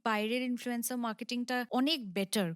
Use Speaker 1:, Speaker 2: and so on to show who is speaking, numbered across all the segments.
Speaker 1: বাইরের ইনফ্লুয়েন্সার মার্কেটিংটা অনেক বেটার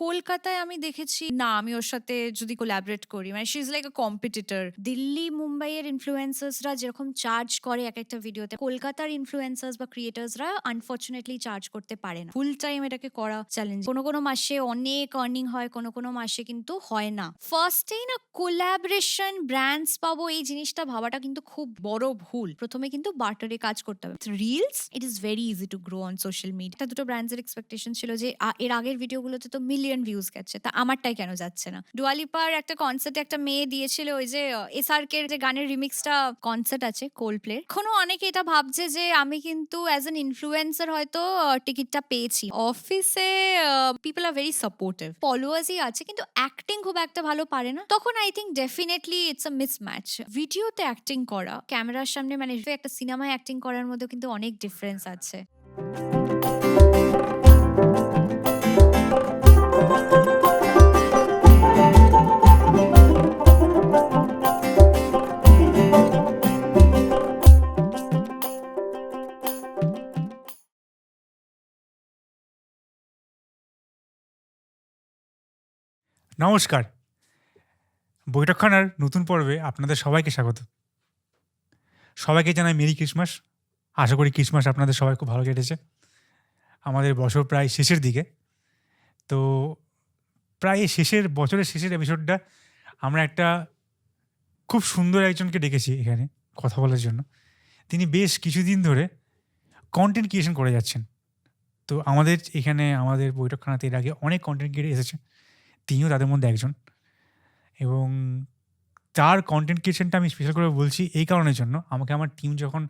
Speaker 1: কলকাতায় আমি দেখেছি না, আমি ওর সাথে যদি কোলাবরেট করি মানে she is like a competitor. Delhi মুম্বাইয়ের ইনফ্লুয়েন্সার্সরা যেরকম চার্জ করে এক একটা ভিডিওতে, কলকাতার ইনফ্লুয়েন্সার্স বা ক্রিয়েটার্সরা আনফর্চুনেটলি চার্জ করতে পারে না। ফুল টাইম এটাকে করা চ্যালেঞ্জ। কোনো কোনো মাসে অনেক আর্নিং হয়, কোনো কোনো মাসে কিন্তু হয় না। ফার্স্টেই না কোলাবরেশন ব্র্যান্ডস পাবো এই জিনিসটা ভাবাটা কিন্তু খুব বড় ভুল। প্রথমে কিন্তু বার্টারে কাজ করতে হবে। Reels it is very easy to grow on social media. দুটো ব্র্যান্ডসের এক্সপেকটেশন ছিল যে এর আগের ভিডিওগুলোতে তো মিলিয়ন ভিউজ গেছে, তা আমারটাই কেন যাচ্ছে না। ডুয়ালিপার একটা কনসার্টে একটা মেয়ে দিয়েছিল ওই যে এসআরকে যে গানের রিমিক্সটা কনসার্ট আছে কোল্ড প্লে। এখনো অনেকে এটা ভাবছে যে আমি কিন্তু অ্যাজ অ্যান ইনফ্লুয়েন্সার হয়তো টিকিটটা পেয়েছি। অফিসে পিপল আর ভেরি সাপোর্টিভ, ফলোয়ার্সই আছে কিন্তু অ্যাক্টিং খুব একটা ভালো পারে না। তখন I think definitely it's a mismatch. ভিডিওতে অ্যাক্টিং করা, ক্যামেরার সামনে মানে একটা সিনেমায় অ্যাক্টিং করার মধ্যে কিন্তু অনেক ডিফারেন্স আছে।
Speaker 2: নমস্কার, বৈঠকখানার নতুন পর্বে আপনাদের সবাইকে স্বাগত। সবাইকে জানাই মেরি ক্রিসমাস। আশা করি ক্রিসমাস আপনাদের সবাই খুব ভালো কেটেছে। আমাদের বছর প্রায় শেষের দিকে, তো প্রায় বছরের শেষের এপিসোডটা আমরা একটা খুব সুন্দর একজনকে ডেকেছি এখানে কথা বলার জন্য। তিনি বেশ কিছুদিন ধরে কন্টেন্ট ক্রিয়েশন করে যাচ্ছেন। তো আমাদের এখানে আমাদের বৈঠকখানাতে এর আগে অনেক কন্টেন্ট ক্রিয়েটর এসেছে, তিনিও তাদের মধ্যে একজন। এবং তার কন্টেন্ট ক্রিয়েশনটা আমি স্পেশাল করে বলছি এই কারণের জন্য, আমাকে আমার টিম যখন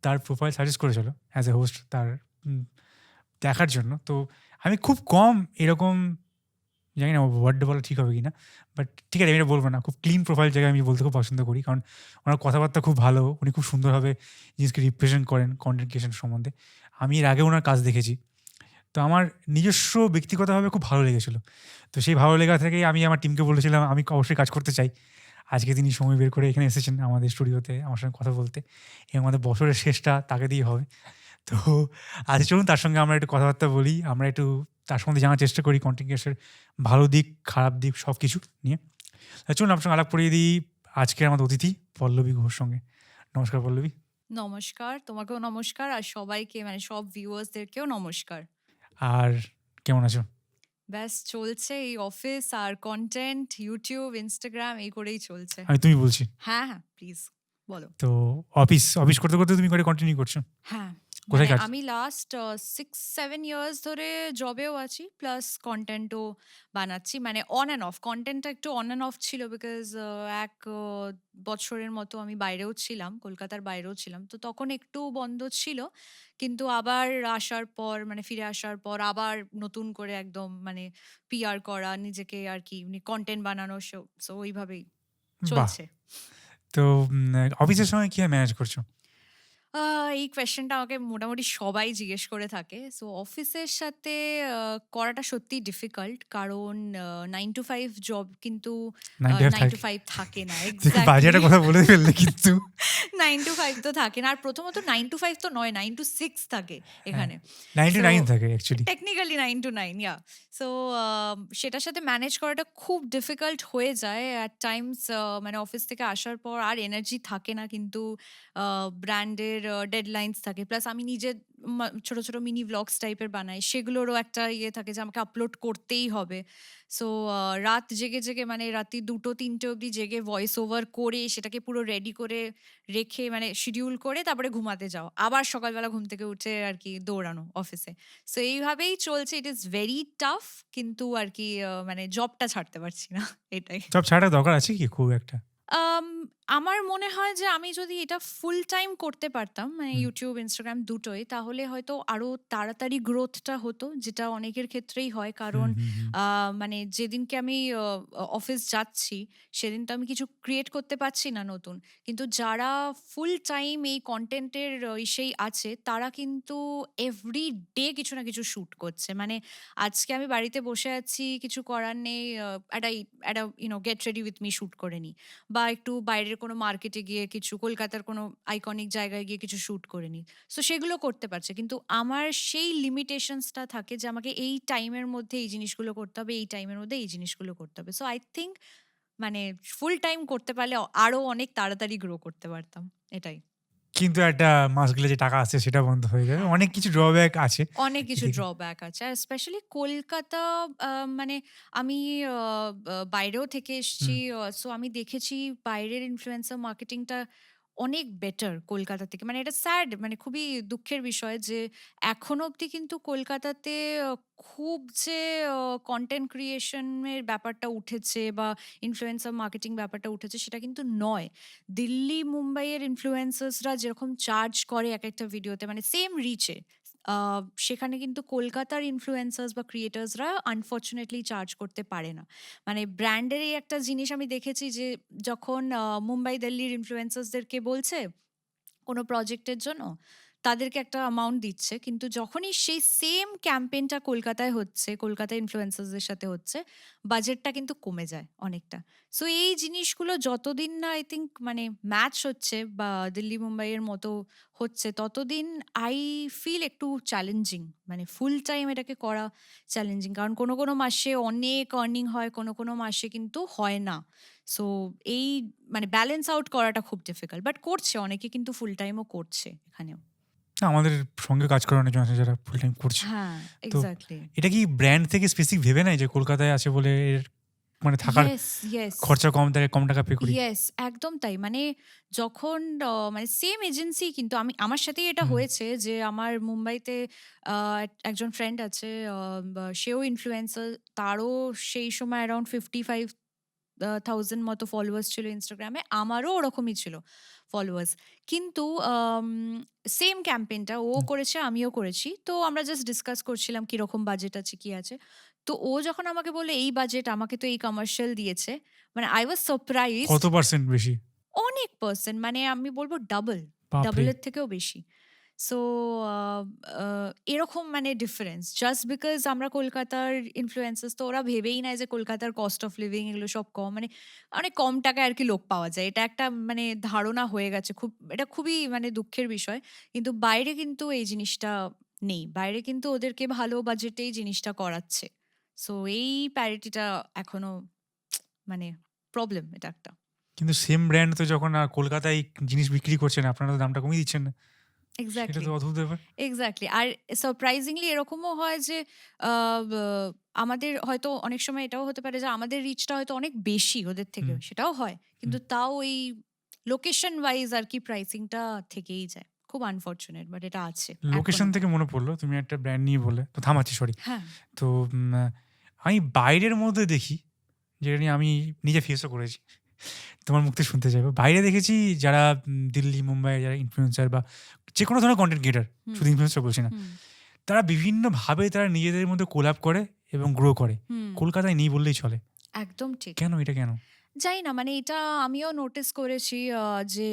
Speaker 2: তার প্রোফাইল সাজেস্ট করেছিল অ্যাজ এ হোস্ট তার দেখার জন্য, তো আমি খুব কম এরকম, জানি না ওয়ার্ডটা বলা ঠিক হবে কি না, বাট ঠিক আছে আমি এটা বলবো না, খুব ক্লিন প্রোফাইল জায়গায় আমি বলতে খুব পছন্দ করি, কারণ ওনার কথাবার্তা খুব ভালো, উনি খুব সুন্দরভাবে জিনিসকে রিপ্রেজেন্ট করেন কন্টেন্ট ক্রিয়েশন সম্বন্ধে। আমি এর আগে ওনার কাজ দেখেছি, তো আমার নিজস্ব ব্যক্তিগতভাবে খুব ভালো লেগেছিলো। তো সেই ভালো লেগা থেকেই আমি আমার টিমকে বলেছিলাম আমি অবশ্যই কাজ করতে চাই। আজকে তিনি সময় বের করে এখানে এসেছেন আমাদের স্টুডিওতে আমার সঙ্গে কথা বলতে, এবং আমাদের বছরের শেষটা তাকে দিয়ে হবে। তো আজ চলুন তার সঙ্গে আমরা একটু কথাবার্তা বলি, আমরা একটু তার সম্বন্ধে জানার চেষ্টা করি কন্টেন্ট ক্রিয়েশনের ভালো দিক খারাপ দিক সব কিছু নিয়ে। চলুন আপনার সঙ্গে আলাপ করিয়ে দিই আজকে আমাদের অতিথি পল্লবী ঘোষ সঙ্গে। নমস্কার পল্লবী।
Speaker 1: নমস্কার, তোমাকেও নমস্কার, আর সবাইকে মানে সব ভিউয়ার্সদেরকেও নমস্কার।
Speaker 2: আর কেমন আছো?
Speaker 1: ব্যাস চলছে এই অফিস আর কন্টেন্ট, ইউটিউব, ইনস্টাগ্রাম এই করেই চলছে।
Speaker 2: আমি তুমি বলছি।
Speaker 1: হ্যাঁ হ্যাঁ প্লিজ বলো।
Speaker 2: তো অফিস করতে করতে তুমি করে কন্টিনিউ করছো?
Speaker 1: হ্যাঁ,
Speaker 2: কোথায়
Speaker 1: মানে
Speaker 2: কাজ?
Speaker 1: আমি লাস্ট 6-7 ইয়ার্স ধরে জবেও আছি, প্লাস কন্টেন্টও বানাচ্ছি। মানে অন অ্যান্ড অফ, কন্টেন্টটা একটু অন অ্যান্ড অফ ছিল বিকজ এক বছরের মতো আমি বাইরেও ছিলাম, কলকাতার বাইরেও ছিলাম, তো তখন একটু বন্ধ ছিল। কিন্তু আবার আসার পর মানে ফিরে আসার পর আবার নতুন করে একদম মানে পিআর করা নিজেকে আর কি, কন্টেন্ট বানানো, সো ওইভাবেই
Speaker 2: বাহ!
Speaker 1: চলছে।
Speaker 2: তো অফিসের সময় কিভাবে ম্যানেজ করছো?
Speaker 1: এই কোয়েশ্চেনটা আমাকে মোটামুটি সবাই জিজ্ঞেস করে থাকে। সো অফিসের সাথে করাটা সত্যিই ডিফিকাল্ট, কারণ 9 to 5 জব কিন্তু
Speaker 2: 9 to 5
Speaker 1: 9 to
Speaker 2: থাকে?
Speaker 1: 5 থাকে না।
Speaker 2: তুমি বাজে
Speaker 1: এক্সাক্টলি।
Speaker 2: একটা কথা বলে ফেললে কিন্তু।
Speaker 1: 9 to 5 তো থাকে না। আর প্রথমত 9 to 5 তো নয়, 9 to 6 থাকে
Speaker 2: হ্যাঁ,
Speaker 1: এখানে।
Speaker 2: 9 to
Speaker 1: সো
Speaker 2: 9 থাকে actually.
Speaker 1: Technically 9 to 9, yeah. So সেটার সাথে ম্যানেজ করাটা খুব ডিফিকাল্ট হয়ে যায় অ্যাট টাইমস। মানে অফিস থেকে আসার পর আর এনার্জি থাকে না, কিন্তু ব্র্যান্ডের ডেডলাইনস থাকে, প্লাস আমি নিজে ছোট ছোট মিনি ব্লগস টাইপের বানাই, সেগুলোরও একটা ইয়ে থাকে যে আমাকে আপলোড করতেই হবে। সো রাত জেগে জেগে মানে রাত্রি 2-3টে অবধি জেগে ভয়েস ওভার করে সেটাকে পুরো রেডি করে রেখে মানে শিডিউল করে তারপরে ঘুমাতে যাও, আবার সকালবেলা ঘুম থেকে উঠে আর কি দৌড়ানো অফিসে। সো এইভাবেই চলছে, ইট ইজ ভেরি টাফ, কিন্তু আর কি মানে জবটা ছাড়তে পারছি না এটাই।
Speaker 2: জব ছাড়ার দরকার আছে কি খুব একটা?
Speaker 1: আম আমার মনে হয় যে আমি যদি এটা ফুল টাইম করতে পারতাম, মানে
Speaker 2: হুম,
Speaker 1: ইউটিউব, ইনস্টাগ্রাম দুটোই, তাহলে হয়তো আরো তাড়াতাড়ি গ্রোথটা হতো, যেটা অনেকের ক্ষেত্রেই হয়।
Speaker 2: হুম,
Speaker 1: কারণ
Speaker 2: হুম, হুম।
Speaker 1: মানে যেদিনকে আমি অফিস যাচ্ছি সেদিন তো আমি কিছু ক্রিয়েট করতে পারছি না নতুন। কিন্তু যারা ফুল টাইম এই কন্টেন্টের ইসেই আছে, তারা কিন্তু এভরি ডে কিছু না কিছু শুট করছে। মানে আজকে আমি বাড়িতে বসে আছি, কিছু করার নেই, একটা একটা get ready with me shoot করে নিই, বা একটু বাইরের বাইরের কোনো মার্কেটে গিয়ে কিছু কলকাতার কোনো আইকনিক জায়গায় গিয়ে কিছু শুট করে নিই। সো সেগুলো করতে পারছে। কিন্তু আমার সেই লিমিটেশনসটা থাকে যে আমাকে এই টাইমের মধ্যে এই জিনিসগুলো করতে হবে, এই টাইমের মধ্যে এই জিনিসগুলো করতে হবে। সো আই থিংক মানে ফুল টাইম করতে পারলে আরো অনেক তাড়াতাড়ি গ্রো করতে পারতাম। এটাই।
Speaker 2: কিন্তু একটা মাস গেলে যে টাকা আসছে সেটা বন্ধ হয়ে যাবে।
Speaker 1: হ্যাঁ।
Speaker 2: অনেক কিছু ড্রব্যাক আছে
Speaker 1: অনেক কিছু
Speaker 2: এদিকে।
Speaker 1: ড্রব্যাক আছে। আর স্পেশালি কলকাতা মানে আমি আ বাইরেও থেকে
Speaker 2: হুম।
Speaker 1: এসছি। সো আমি দেখেছি বাইরের ইনফ্লুয়েন্সার মার্কেটিংটা অনেক বেটার কলকাতা থেকে। মানে এটা স্যাড মানে খুবই দুঃখের বিষয় যে এখনো অব্দি কিন্তু কলকাতাতে আ খুব যে কনটেন্ট ক্রিয়েশন এর ব্যাপারটা উঠেছে বা ইনফ্লুয়েন্সার মার্কেটিং ব্যাপারটা উঠেছে সেটা কিন্তু নয়। দিল্লি, মুম্বাইয়ের ইনফ্লুয়েন্সার্সরা যেরকম চার্জ করে একেকটা ভিডিওতে মানে সেম রিচে আ সেখানে কিন্তু কলকাতার ইনফ্লুয়েন্সার্স বা ক্রিয়েটর্সরা আনফরচুনেটলি চার্জ করতে পারে না। মানে ব্র্যান্ডের এই একটা জিনিস আমি দেখেছি যে যখন মুম্বাই, দিল্লির ইনফ্লুয়েন্সার্সদেরকে বলছে কোনো প্রজেক্টের জন্য, তাদেরকে একটা অ্যামাউন্ট দিচ্ছে। কিন্তু যখনই সেই সেম ক্যাম্পেইনটা কলকাতায় হচ্ছে, কলকাতায় ইনফ্লুয়েন্সার্সদের সাথে হচ্ছে, বাজেটটা কিন্তু কমে যায় অনেকটা। সো এই জিনিসগুলো যতদিন না আই থিংক মানে ম্যাচ হচ্ছে বা দিল্লি, মুম্বাইয়ের মতো হচ্ছে, ততদিন আই ফিল একটু চ্যালেঞ্জিং। মানে ফুল টাইম এটাকে করা চ্যালেঞ্জিং। কারণ কোনো মাসে অনেক আর্নিং হয়, কোনো মাসে কিন্তু হয় না। সো এই মানে ব্যালেন্স আউট করাটা খুব ডিফিকাল্ট। বাট করছে অনেকে কিন্তু ফুল টাইমও করছে এখানেও।
Speaker 2: না, আমাদের সঙ্গে কাজ করে অনেকজন আছে যারা ফুল টাইম করছে।
Speaker 1: হ্যাঁ,
Speaker 2: তো
Speaker 1: এক্সাক্টলি।
Speaker 2: এটা কি ব্র্যান্ড থেকে স্পেসিফিক ভেবে নেয় যে কলকাতায় আছে বলে এর মানে থাকার
Speaker 1: ইয়েস, ইয়েস,
Speaker 2: খরচা কম, তাই কম টাকা পে করি?
Speaker 1: ইয়েস, একদম তাই। মানে যখন মানে সেম এজেন্সি কিন্তু আমার সাথেই এটা
Speaker 2: হুম।
Speaker 1: হয়েছে যে আমার মুম্বাইতে আ একজন ফ্রেন্ড আছে সেও ইনফ্লুয়েন্সার। তারও সেই সময় অ্যারাউন্ড 55 1000 মতো ফলোয়ার্স ছিল ইনস্টাগ্রামে। আমারও ওরকমই ছিল ফলোয়ার্স। কিন্তু সেম ক্যাম্পেইনটা ও
Speaker 2: হুম।
Speaker 1: করেছে, আমিও করেছি। তো আমরা জাস্ট ডিসকাস করছিলাম কিরকম বাজেট আছে, কি আছে। তো ও যখন আমাকে বলল এই বাজেট, আমাকে তো এই কমার্শিয়াল দিয়েছে। মানে আই ওয়াজ
Speaker 2: কত
Speaker 1: সারপ্রাইজড।
Speaker 2: পার্সেন্ট বেশি?
Speaker 1: অনেক পার্সেন্ট মানে আমি বলব ডাবল,
Speaker 2: বাপরে!
Speaker 1: ডাবল এর থেকেও বেশি। সো আ আ এরকম মানে ডিফারেন্স। জাস্ট বিকজ আমরা কলকাতার ইনফ্লুয়েন্সার্স তো ওরা ভেবেই নেয় যে কলকাতার কস্ট অফ লিভিং এগুলো সব কম। মানে অনেক কম টাকায় আরকি লোক পাওয়া যায়। এটা একটা মানে ধারণা হয়ে গেছে। এটা খুবই মানে দুঃখের বিষয়। কিন্তু বাইরে কিন্তু এই জিনিসটা নেই। বাইরে কিন্তু ওদেরকে ভালো বাজেটেই জিনিসটা করাচ্ছে। সো এই প্যারিটিটা এখনো মানে প্রবলেম এটা একটা।
Speaker 2: কিন্তু সেম ব্র্যান্ড তো যখন কলকাতায় জিনিস বিক্রি করছেন, আপনারা তো দামটা কমিয়ে দিচ্ছেন না। সেটা
Speaker 1: এক্সাক্টলি।
Speaker 2: তো অদ্ভুত ব্যাপার।
Speaker 1: এক্সাক্টলি। আর সারপ্রাইজিংলি এরকমও হয় যে আ বা আমাদের হয়তো অনেক সময় এটাও হতে পারে যে আমাদের রিচটা হয়তো অনেক বেশি ওদের
Speaker 2: হুম,
Speaker 1: থেকেও। সেটাও হয়।
Speaker 2: হুম।
Speaker 1: কিন্তু তাও ওই লোকেশন ওয়াইজ আরকি প্রাইসিংটা থেকেই যায়। খুব আনফরচুনেট বাট এটা আছে
Speaker 2: লোকেশন
Speaker 1: এখনো।
Speaker 2: থেকে মনে পড়লো, তুমি একটা ব্র্যান্ড নিয়ে বললে। তো থামাচ্ছি, সরি।
Speaker 1: হ্যাঁ।
Speaker 2: তো আমি বাইরের মধ্যে দেখি, যেটা নিয়ে আমি নিজে ফেসও করেছি। তোমার মুখ থেকে শুনতে চাইবো। বাইরে দেখেছি যারা দিল্লি, মুম্বাইয়ে যারা ইনফ্লুয়েন্সার বা যেকোনো ধরনের কনটেন্ট ক্রিয়েটর,
Speaker 1: হুম,
Speaker 2: শুধু ইনফ্লুয়েন্সার বলছি না।
Speaker 1: হুম,
Speaker 2: তারা বিভিন্নভাবে তারা নিজেদের মধ্যে কোলাব করে এবং গ্রো করে।
Speaker 1: হুম।
Speaker 2: কলকাতায় নেই বললেই চলে।
Speaker 1: একদম ঠিক।
Speaker 2: কেন, এটা কেন?
Speaker 1: জানি না মানে এটা আমিও নোটিস করেছি যে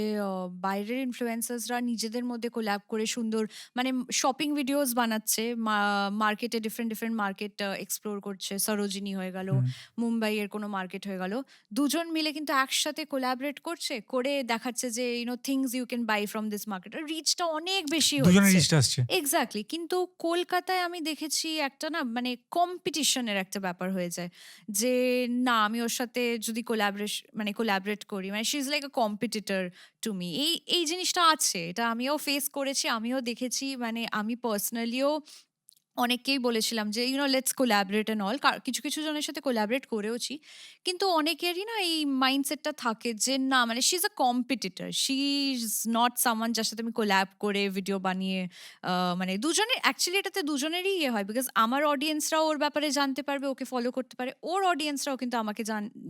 Speaker 1: বাইরের ইনফ্লুয়েন্সার্সরা নিজেদের মধ্যে কোল্যাব করে সুন্দর মানে শপিং ভিডিওস বানাচ্ছে মার্কেটে ডিফারেন্ট মার্কেট এক্সপ্লোর করছে সরোজিনী হয়ে গেল
Speaker 2: হুম।
Speaker 1: মুম্বাইয়ের কোনো মার্কেট হয়ে গেল দুজন মিলে কিন্তু একসাথে কোলাবরেট করছে করে দেখাচ্ছে যে things you can buy from this market রিচটা অনেক বেশি
Speaker 2: দুজনের
Speaker 1: হচ্ছে
Speaker 2: রিচটা আসছে।
Speaker 1: এক্স্যাক্টলি কিন্তু কলকাতায় আমি দেখেছি একটা না মানে কম্পিটিশনের একটা ব্যাপার হয়ে যায় যে না আমি ওর সাথে যদি কোলাবরেট করি মানে she is like a competitor to me এই জিনিসটা আছে এটা আমিও ফেস করেছি আমিও দেখেছি মানে আমি পার্সোনালিও অনেককেই বলেছিলাম যে লেটস কোলাবরেট এন্ড অল কিছু কিছু জনের সাথে কোলাবরেট করেওছি কিন্তু অনেকেরই না এই মাইন্ডসেটটা থাকে যে না মানে she is a competitor she is not someone যার সাথে আমি কোল্যাব করে ভিডিও বানিয়ে মানে দুজনের অ্যাকচুয়ালি এটাতে দুজনেরই ইয়ে হয় বিকজ আমার অডিয়েন্সরাও ওর ব্যাপারে জানতে পারবে ওকে ফলো করতে পারে ওর অডিয়েন্সরাও কিন্তু আমাকে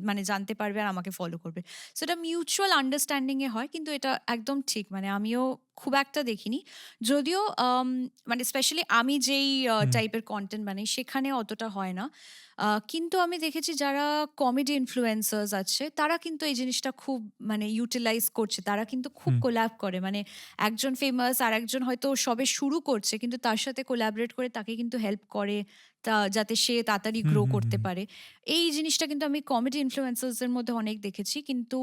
Speaker 1: মানে জানতে পারবে আর আমাকে ফলো করবে সো এটা মিউচুয়াল আন্ডারস্ট্যান্ডিং এ হয় কিন্তু এটা একদম ঠিক মানে আমিও খুব একটা দেখিনি যদিও মানে স্পেশালি আমি যেই
Speaker 2: হুম।
Speaker 1: টাইপের কনটেন্ট বানাই সেখানে অতটা হয় না কিন্তু আমি দেখেছি যারা কমেডি ইনফ্লুয়েন্সার্স আছে তারা কিন্তু এই জিনিসটা খুব মানে ইউটিলাইজ করছে। তারা কিন্তু খুব
Speaker 2: হুম,
Speaker 1: কোল্যাব করে। মানে একজন ফেমাস আর একজন হয়তো সবে শুরু করছে কিন্তু তার সাথে কোল্যাবরেট করে তাকে কিন্তু হেল্প করে যাতে সে তাড়াতাড়ি
Speaker 2: হুম,
Speaker 1: গ্রো
Speaker 2: হুম,
Speaker 1: করতে
Speaker 2: হুম।
Speaker 1: পারে। এই জিনিসটা কিন্তু আমি কমেডি ইনফ্লুয়েন্সার্সদের মধ্যে অনেক দেখেছি। কিন্তু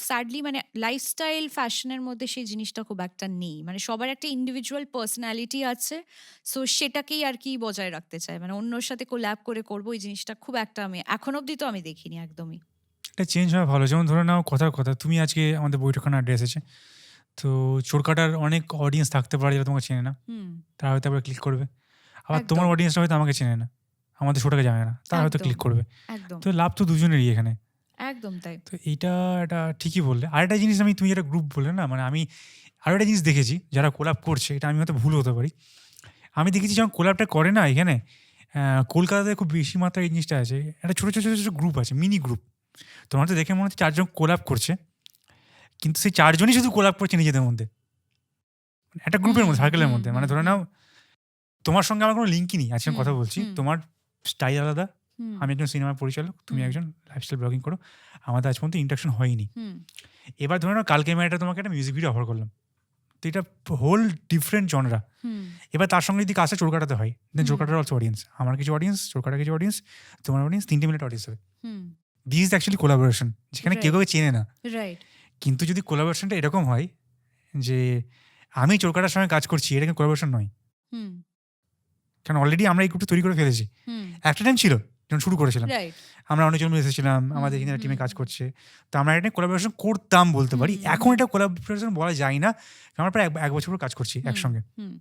Speaker 1: স্যাডলি মানে লাইফস্টাইল ফ্যাশনের মধ্যে সেই জিনিসটা খুব একটা নেই। মানে সবার একটা ইন্ডিভিজুয়াল পার্সোনালিটি আছে। সো সেটাকেই আর কি বজায় রাখতে চায়। মানে অন্যর সাথে কোল্যাব করে করবো এই জিনিসটা খুব একটা আমি এখন অব্দি তো আমি দেখিনি একদমই।
Speaker 2: এটা চেঞ্জ হওয়া ভালো। যেমন ধরে নাও কথার কথা, তুমি আজকে আমাদের বৈঠকখানা আড্ডা এসেছে। তো চোরকাটার অনেক অডিয়েন্স থাকতে পারে যারা তোমাকে চেনে না।
Speaker 1: হুম,
Speaker 2: তারা হয়তো আবার ক্লিক করবে। আবার তোমার
Speaker 1: একদম,
Speaker 2: অডিয়েন্সটা হয়তো আমাকে চেনে না। আমাদের শোটাকে জানে না। তারা হয়তো
Speaker 1: একদম,
Speaker 2: ক্লিক করবে।
Speaker 1: একদম,
Speaker 2: তো লাভ তো দুজনেরই এখানে।
Speaker 1: একদম তাই।
Speaker 2: তো এইটা এটা ঠিকই বললে। আরেকটা জিনিস তুমি যেটা গ্রুপ বললে না, মানে আমি আরো একটা জিনিস দেখেছি যারা কোলাব করছে, এটা আমি হয়তো ভুল হতে পারি। আমি দেখেছি যখন কোলাবটা করে না এখানে, কলকাতাতে খুব বেশি মাত্রায় এই জিনিসটা আছে। একটা ছোট, ছোট, ছোট, ছোট গ্রুপ আছে, মিনি গ্রুপ। তোমার তো দেখে মনে হচ্ছে ৪ জন কোলাব করছে। কিন্তু সেই ৪ জনই শুধু কোলাব করছে নিজেদের মধ্যে। একটা গ্রুপের
Speaker 1: হুম,
Speaker 2: মধ্যে, সার্কেলের
Speaker 1: হুম,
Speaker 2: মধ্যে। মানে
Speaker 1: হুম,
Speaker 2: ধরে
Speaker 1: হুম,
Speaker 2: নাও তোমার সঙ্গে আমার কোনো লিঙ্কই নেই। আজকে আমি
Speaker 1: হুম,
Speaker 2: কথা বলছি।
Speaker 1: হুম,
Speaker 2: তোমার স্টাইল আলাদা।
Speaker 1: হুম,
Speaker 2: আমি একজন সিনেমার পরিচালক, তুমি
Speaker 1: হুম,
Speaker 2: একজন লাইফস্টাইল ব্লগিং করো। আমাদের আজ পর্যন্ত ইন্টারেকশন হয়নি।
Speaker 1: হুম,
Speaker 2: এবার ধরে নাও কালকে আমি তোমাকে একটা মিউজিক ভিডিও অফার করলাম। তো এটা হোল ডিফারেন্ট জনরা।
Speaker 1: হুম,
Speaker 2: এবার তার সঙ্গে যদি কাজটা চোরকাটাতে হয়, দেন
Speaker 1: হুম,
Speaker 2: চোরকাটার অলসো অডিয়েন্স। আমার কিছু অডিয়েন্স, চোরকাটার কিছু অডিয়েন্স, তোমার অডিয়েন্স, ৩ টে মিনিট অডিয়েন্স হবে।
Speaker 1: হুম,
Speaker 2: দিস ইজ অ্যাকচুয়ালি কোলাবোরেশন, যেখানে কেউ
Speaker 1: রাইট,
Speaker 2: কাউকে চেনে না।
Speaker 1: রাইট,
Speaker 2: কিন্তু যদি কোলাবোরেশনটা এরকম হয় যে আমি চোরকাটার সঙ্গে কাজ করছি, এটা কিন্তু কোলাবোরেশন নয়।
Speaker 1: হুম,
Speaker 2: কারণ অলরেডি আমরা এই গ্রুপটা তৈরি করে ফেলেছি।
Speaker 1: হুম,
Speaker 2: একটা টাইম ছিল যখন শুরু করেছিলাম।
Speaker 1: রাইট,
Speaker 2: আমরা অনেকজন মিলে এসেছিলাম,
Speaker 1: হুম,
Speaker 2: আমাদের এখানে
Speaker 1: হুম,
Speaker 2: টিমে কাজ করছে। তো আমরা এটা কোলাবোরেশন করতাম বলতে পারি।
Speaker 1: হুম,
Speaker 2: এখন
Speaker 1: হুম,
Speaker 2: এটা কোলাবোরেশন বলা যায় না। কারণ আমরা প্রায় ১ বছর পর কাজ করছি
Speaker 1: হুম,
Speaker 2: একসঙ্গে।
Speaker 1: হুম,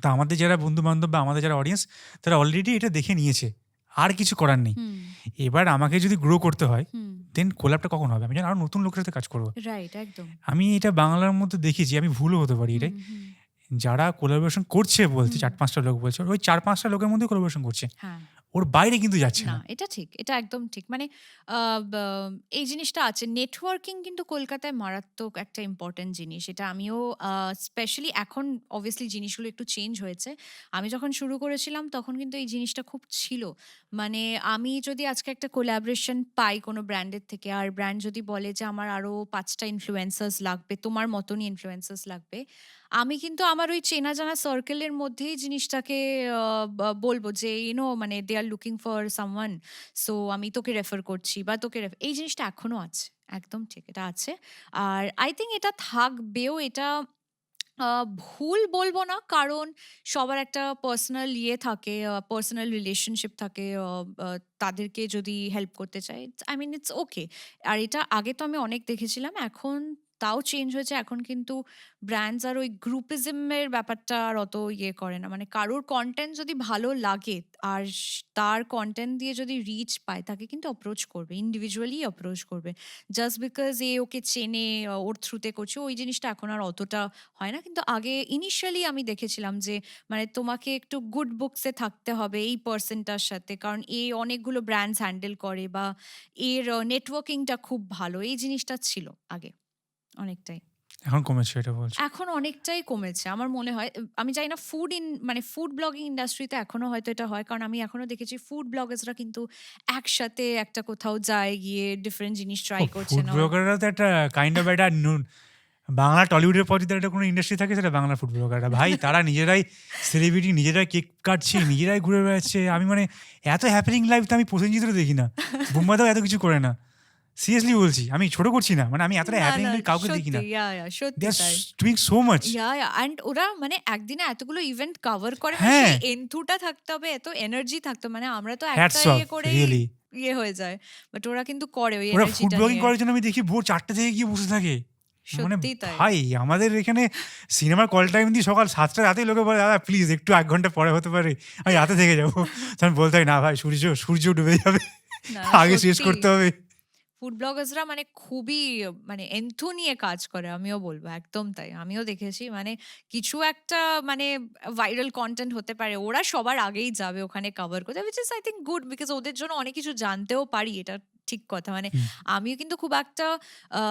Speaker 2: তো আমাদের যারা বন্ধু-বান্ধব বা আমাদের যারা অডিয়েন্স, তারা অলরেডি এটা দেখে নিয়েছে। আর কিছু করার নেই।
Speaker 1: হুম,
Speaker 2: এবার আমাকে যদি গ্রো করতে হয়,
Speaker 1: হুম,
Speaker 2: দেন কোলাবটা কখন হবে? আমি যেন আরো নতুন লোকের সাথে কাজ করব।
Speaker 1: রাইট, একদম।
Speaker 2: আমি এটা বাংলার মধ্যে দেখেছি, আমি ভুলও হতে পারি
Speaker 1: হুম,
Speaker 2: এটাই।
Speaker 1: হুম,
Speaker 2: যারা কোলাবোরেশন করছে বলছে,
Speaker 1: হুম,
Speaker 2: ৪-৫ টা লোক বলছে, ওই ৪-৫ টা লোকের মধ্যেই কোলাবোরেশন করছে।
Speaker 1: হ্যাঁ।
Speaker 2: ওর বাইরে কিন্তু যাচ্ছে
Speaker 1: না,
Speaker 2: না।
Speaker 1: এটা ঠিক। এটা একদম ঠিক। মানে আ বা এই জিনিসটা আছে। নেটওয়ার্কিং কিন্তু কলকাতায় মারাত্মক একটা ইম্পোর্টেন্ট জিনিস। এটা আমিও স্পেশালি এখন obviously জিনিসগুলো একটু চেঞ্জ হয়েছে। আমি যখন শুরু করেছিলাম তখন কিন্তু এই জিনিসটা খুব ছিল। মানে আমি যদি আজকে একটা কোলাবোরেশন পাই কোনো ব্র্যান্ডের থেকে আর ব্র্যান্ড যদি বলে যে আমার আরো ৫ টা ইনফ্লুয়েন্সার্স লাগবে, তোমার মতনই ইনফ্লুয়েন্সার্স লাগবে। আমি কিন্তু আমার ওই চেনা জানা সার্কেলের মধ্যেই জিনিসটাকে বলব যে মানে they are looking for someone, so আমি তোকে রেফার করছি বা তোকে এই জিনিসটা এখনো আছে। একদম ঠিক, এটা আছে। আর আই থিঙ্ক এটা থাকবেও। এটা ভুল বলবো না, কারণ সবার একটা পার্সোনাল থাকে, পার্সোনাল রিলেশনশিপ থাকে। তাদেরকে যদি হেল্প করতে চাই, আই মিন ইটস ওকে। আর এটা আগে তো আমি অনেক দেখেছিলাম, এখন তাও চেঞ্জ হয়েছে। এখন কিন্তু ব্র্যান্ডস আর ওই গ্রুপিজমের ব্যাপারটা আর অত করে না। মানে কারোর কন্টেন্ট যদি ভালো লাগে আর তার কন্টেন্ট দিয়ে যদি রিচ পায়, তাকে কিন্তু অ্যাপ্রোচ করবে, ইন্ডিভিজুয়ালি অ্যাপ্রোচ করবে। জাস্ট বিকজ ওকে চেনে, ওর থ্রুতে করছে, ওই জিনিসটা এখন আর অতটা হয় না। কিন্তু আগে ইনিশিয়ালি আমি দেখেছিলাম যে মানে তোমাকে একটু গুড বুকসে থাকতে হবে এই পার্সনটার সাথে, কারণ অনেকগুলো ব্র্যান্ডস হ্যান্ডেল করে বা এর নেটওয়ার্কিংটা খুব ভালো। এই জিনিসটা ছিল আগে অনেকটাই।
Speaker 2: এখন কমেছে এটা বলছো।
Speaker 1: এখন অনেকটাই কমেছে আমার মনে হয়। আমি জানি না মানে ফুড ব্লগিং ইন্ডাস্ট্রিতে এখনো হয়তো এটা হয়, কারণ আমি এখনো দেখেছি ফুড ব্লগার্সরা কিন্তু একসাথে একটা কোথাও যায়, গিয়ে ডিফারেন্ট জিনিস
Speaker 2: ও
Speaker 1: ট্রাই করছে
Speaker 2: ফুড
Speaker 1: না।
Speaker 2: ব্লগাররা তো একটা কাইন্ড অফ একটা বাংলা টলিউডের পর যদি একটা কোনো ইন্ডাস্ট্রি থাকে, সেটা বাংলা ফুড ব্লগাররা। ভাই তারা নিজেরাই সেলিব্রিটি, নিজেরাই কেক কাটছে, নিজেরাই ঘুরে বেড়াচ্ছে। আমি মানে এত হ্যাপেনিং লাইফ তো আমি প্রসেনজিৎও দেখি না। বুম্বাদাও এত কিছু করে না। সিরিয়াসলি বলছি, আমি ছোট করছি না। মানে আমি এতটা
Speaker 1: না,
Speaker 2: হ্যাপেনিং
Speaker 1: না,
Speaker 2: লাইফ কাউকে দেখি
Speaker 1: সত্যি।
Speaker 2: না। দে
Speaker 1: সত্যি
Speaker 2: আর
Speaker 1: তাই।
Speaker 2: Doing so much.
Speaker 1: অ্যান্ড ওরা মানে একদিনে এতগুলো ইভেন্ট কভার করে, মানে
Speaker 2: হ্যাঁ,
Speaker 1: সেই এন্থুটা থাকতে হবে, এত এনার্জি থাকতে হবে। মানে আমরা তো একটা
Speaker 2: হ্যাটস অফ
Speaker 1: করেই
Speaker 2: রিয়েলি।
Speaker 1: হয়ে যায়। বাট ওরা কিন্তু করে ওই
Speaker 2: ওরা ফুড
Speaker 1: এনার্জিটা
Speaker 2: ব্লগিং
Speaker 1: নিয়ে।
Speaker 2: করার জন্য আমি দেখি ভোর ৪টা থেকে গিয়ে বসে থাকে। মানে
Speaker 1: সত্যিই তাই।
Speaker 2: ভাই, আমাদের এখানে সিনেমার কল টাইম দিই সকাল ৭টা, রাতেই লোকে বলে দাদা প্লিজ একটু ১ ঘন্টা পরে হতে পারে, আমি রাতে থেকে যাবো। তখন বলতে হয় না ভাই, সূর্য ডুবে যাবে,
Speaker 1: না, না,
Speaker 2: আগে শেষ
Speaker 1: সত্যি।
Speaker 2: করতে হবে।
Speaker 1: ফুড ব্লগার্সরা মানে খুবই মানে এন্থু নিয়ে কাজ করে, আমিও বলবো। একদম তাই। আমিও দেখেছি মানে কিছু একটা মানে ভাইরাল কনটেন্ট হতে পারে, ওরা সবার আগেই যাবে ওখানে কভার করতে, which is I think good, because ওদের জন্য অনেক কিছু জানতেও পারি, এটা ঠিক কথা। মানে
Speaker 2: হুম,
Speaker 1: আমিও কিন্তু খুব একটা আ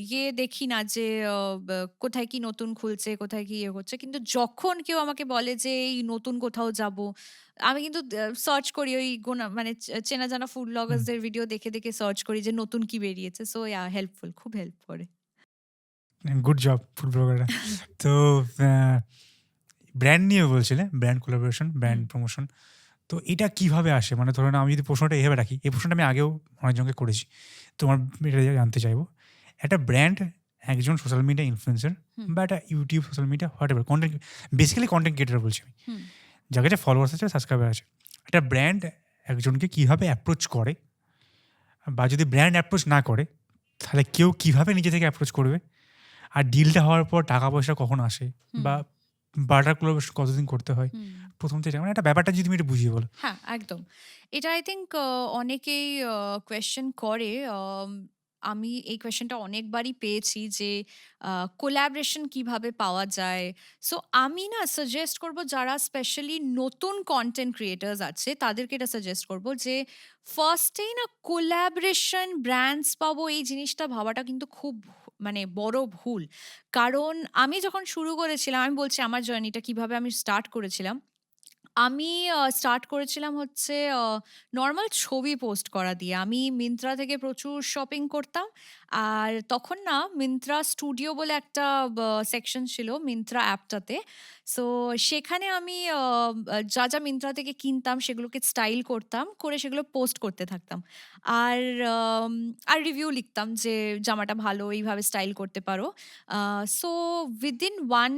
Speaker 1: ইয়ে দেখি না যে আ বা কোথায় কি নতুন খুলছে, কোথায় কি ইয়ে করছে। কিন্তু যখন কেউ আমাকে বলে যে এই নতুন কোথাও যাবো, আমি কিন্তু সার্চ করি ওই মানে চেনা জানা ফুড
Speaker 2: হুম।
Speaker 1: ব্লগার্স দের ভিডিও দেখে, দেখে সার্চ করি যে নতুন কি বেরিয়েছে। সো হেল্পফুল, খুব হেল্প করে।
Speaker 2: গুড জব ফুড ব্লগাররা। তো আ ব্র্যান্ড নিয়ে বলছিলে, brand collaboration,
Speaker 1: hmm,
Speaker 2: brand promotion. তো এটা কিভাবে আসে? মানে ধরুন আমি যদি প্রশ্নটা এভাবে রাখি, এই প্রশ্নটা আমি আগেও অনেকজনকে করেছি। তোমার এটা জানতে চাইবো। একটা ব্র্যান্ড একজন সোশ্যাল মিডিয়া ইনফ্লুয়েন্সার
Speaker 1: হুম,
Speaker 2: বা একটা YouTube, social media whatever content, basically content creator বলছি আমি।
Speaker 1: হুম,
Speaker 2: যার কাছে ফলোয়ার্স আছে, সাবস্ক্রাইবার আছে। একটা ব্র্যান্ড একজনকে কিভাবে অ্যাপ্রোচ করে বা যদি ব্র্যান্ড অ্যাপ্রোচ না করে, তাহলে কেউ কিভাবে নিজে থেকে অ্যাপ্রোচ করবে? আর ডিলটা হওয়ার পর টাকা পয়সা কখন আসে?
Speaker 1: হুম,
Speaker 2: বা বার্টার কোলাবোরেশন কতদিন করতে হয়?
Speaker 1: হুম।
Speaker 2: ১ম থেকে মানে একটা ব্যাপারটা যদি তুমি একটু বুঝিয়ে বলো।
Speaker 1: হ্যাঁ, একদম। এটা আই থিংক অনেকেই কোয়েশ্চেন করে। আমি এই কোয়েশ্চেনটা অনেকবারই পেয়েছি যে কোলাবরেশন কিভাবে পাওয়া যায়? সো আমি না সাজেস্ট করব যারা স্পেশালি নতুন কনটেন্ট ক্রিয়েটরস আছে তাদেরকে এটা সাজেস্ট করব যে ফার্স্ট এই না কোলাবরেশন ব্র্যান্ডস পাবো এই জিনিসটা ভাবাটা কিন্তু খুব মানে বড় ভুল। কারণ আমি যখন শুরু করেছিলাম আমি বলছি আমার জার্নিটা কিভাবে আমি স্টার্ট করেছিলাম। আমি স্টার্ট করেছিলাম হচ্ছে নরমাল ছবি পোস্ট করা দিয়ে। আমি Myntra থেকে প্রচুর শপিং করতাম। আর তখন না Myntra স্টুডিও বলে একটা সেকশন ছিল Myntra অ্যাপটাতে। সো সেখানে আমি যা Myntra থেকে কিনতাম সেগুলোকে স্টাইল করতাম। করে সেগুলো পোস্ট করতে থাকতাম। আর আম আর রিভিউ লিখতাম যে জামাটা ভালো, এইভাবে স্টাইল করতে পারো। আ সো উইদিন 1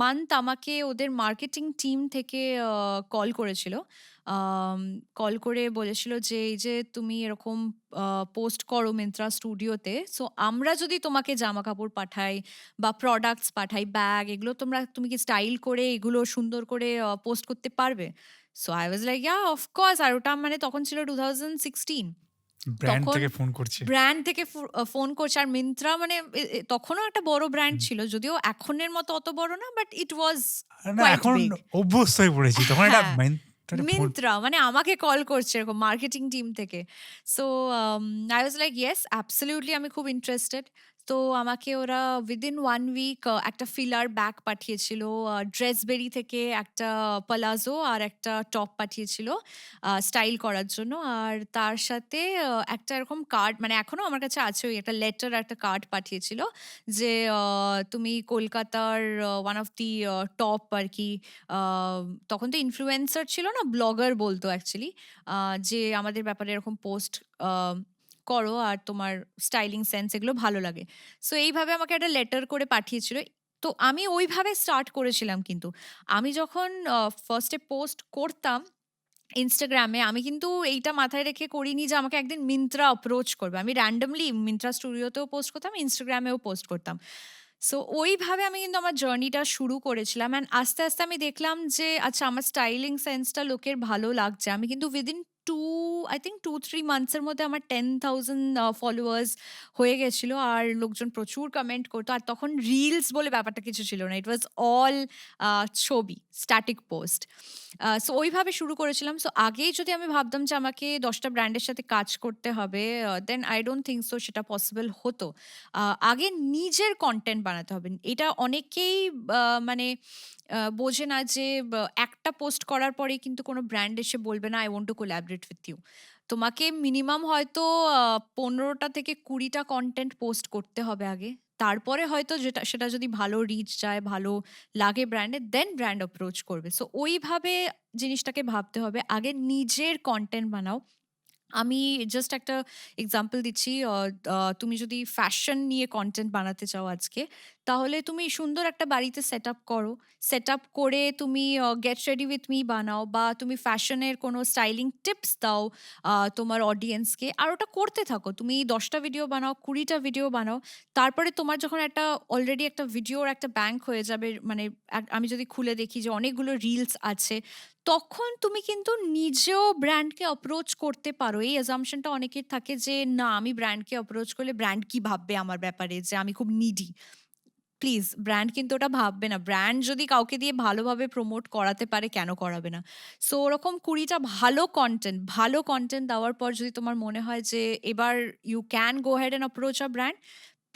Speaker 1: মান্থ আমাকে ওদের মার্কেটিং টিম থেকে কল করেছিল। আম কল করে বলেছিল যে, "এই যে তুমি এরকম আ পোস্ট করো Myntra স্টুডিওতে। সো আমরা যদি তোমাকে জামাকাপড় পাঠাই বা প্রোডাক্টস পাঠাই, ব্যাগ এগুলো তুমি কি স্টাইল করে এগুলো সুন্দর করে পোস্ট করতে পারবে?" So I was like, "yeah of course" আর ওটা মানে তখন ছিল 2016
Speaker 2: ব্র্যান্ড
Speaker 1: তখন
Speaker 2: থেকে ফোন করছে।
Speaker 1: ব্র্যান্ড থেকে ফোন করছে আর Myntra মানে তখনও একটা বড় ব্র্যান্ড
Speaker 2: হুম।
Speaker 1: ছিল। যদিও এখনের মতো অত বড় না বাট ইট ওয়াজ
Speaker 2: না
Speaker 1: কোয়াইট
Speaker 2: এখন
Speaker 1: বিগ।
Speaker 2: অভ্যস্ত হয়ে পড়েছি। তখন একটা
Speaker 1: হ্যাঁ,
Speaker 2: একটা ফোন।
Speaker 1: Myntra মানে আমাকে কল করছে এরকম মার্কেটিং টিম থেকে। So I was like yes absolutely আমি খুব ইন্টারেস্টেড। তো আমাকে ওরা উইদিন 1 উইক একটা ফিলার ব্যাগ পাঠিয়েছিল। ড্রেসবেরি থেকে একটা পালাজো আর একটা টপ পাঠিয়েছিল স্টাইল করার জন্য। আর তার সাথে একটা এরকম কার্ড মানে এখনো আমার কাছে আছে ওই একটা লেটার একটা কার্ড পাঠিয়েছিল যে তুমি কলকাতার ওয়ান অফ দি টপ আরকি আ তখন তো ইনফ্লুয়েন্সার ছিল না, ব্লগার বলতো অ্যাকচুয়ালি। যে আমাদের ব্যাপারে এরকম পোস্ট আ করো আর তোমার স্টাইলিং সেন্স এগুলো ভালো লাগে। সো এইভাবে আমাকে একটা লেটার করে পাঠিয়েছিল। তো আমি ওইভাবে স্টার্ট করেছিলাম কিন্তু। আমি যখন ফার্স্ট এ পোস্ট করতাম Instagram এ আমি কিন্তু এইটা মাথায় রেখে করিনি যে আমাকে একদিন Myntra অ্যাপ্রোচ করবে। আমি randomly Myntra স্টুডিওতেও পোস্ট করতাম, Instagram এও পোস্ট করতাম। সো ওইভাবে আমি কিন্তু আমার জার্নিটা শুরু করেছিলাম অ্যান্ড আস্তে, আস্তে আমি দেখলাম যে আচ্ছা আমার স্টাইলিং সেন্সটা লোকের ভালো লাগছে। আমি কিন্তু উইদিন 2 আই থিংক 2-3 মান্থস এর মধ্যে আমার 10,000 ফলোয়ার্স হয়ে গেছিল। আর লোকজন প্রচুর কমেন্ট করতো। আর তখন রিলস বলে ব্যাপারটা কিছু ছিল না। ইট ওয়াজ অল ছবি, স্ট্যাটিক পোস্ট। সো ওইভাবে শুরু করেছিলাম। সো আগেই যদি আমি ভাবতাম যে আমাকে ১০ টা ব্র্যান্ডের সাথে কাজ করতে হবে, then I don't think so সেটা পসিবল হতো। আগে নিজের কনটেন্ট বানাতে হবে। এটা অনেকেই মানে বোঝে না যে একটা পোস্ট করার পরেই কিন্তু কোনো ব্র্যান্ড এসে বলবে না, "I want to collaborate with you." তোমাকে মিনিমাম হয়তো ১৫ টা থেকে ২০ টা কনটেন্ট পোস্ট করতে হবে আগে। তারপরে হয়তো সেটা যদি ভালো রিচ যায়, ভালো লাগে ব্র্যান্ডের, দেন ব্র্যান্ড অ্যাপ্রোচ করবে। সো ওইভাবে জিনিসটাকে ভাবতে হবে। আগে নিজের কনটেন্ট বানাও। আমি জাস্ট একটা এক্সাম্পল দিচ্ছি। অ আ তুমি যদি ফ্যাশন নিয়ে কনটেন্ট বানাতে চাও আজকে, তাহলে তুমি সুন্দর একটা বাড়িতে সেটআপ করো। সেটআপ করে তুমি গেট রেডি উইথ মি বানাও বা তুমি ফ্যাশনের কোনো স্টাইলিং টিপস দাও তোমার অডিয়েন্সকে। আর ওটা করতে থাকো। তুমি ১০ টা ভিডিও বানাও, ২০ টা ভিডিও বানাও। তারপরে তোমার যখন একটা অলরেডি একটা ভিডিওর একটা ব্যাংক হয়ে যাবে, মানে আমি যদি খুলে দেখি যে অনেকগুলো রিলস আছে, তখন তুমি কিন্তু নিজেও ব্র্যান্ডকে অ্যাপ্রোচ করতে পারো। এই অ্যাজাম্পশনটা অনেকের থাকে যে, "না, আমি ব্র্যান্ডকে অ্যাপ্রোচ করলে ব্র্যান্ড কি ভাববে আমার ব্যাপারে? যে আমি খুব নিডি।" প্লিজ ব্র্যান্ড কিন্তু ওটা ভাববে না। ব্র্যান্ড যদি কাউকে দিয়ে ভালোভাবে প্রমোট করাতে পারে কেন করাবে না? সো ওরকম ২০টা ভালো কনটেন্ট দেওয়ার পর যদি তোমার মনে হয় যে এবার you can go head and approach a brand,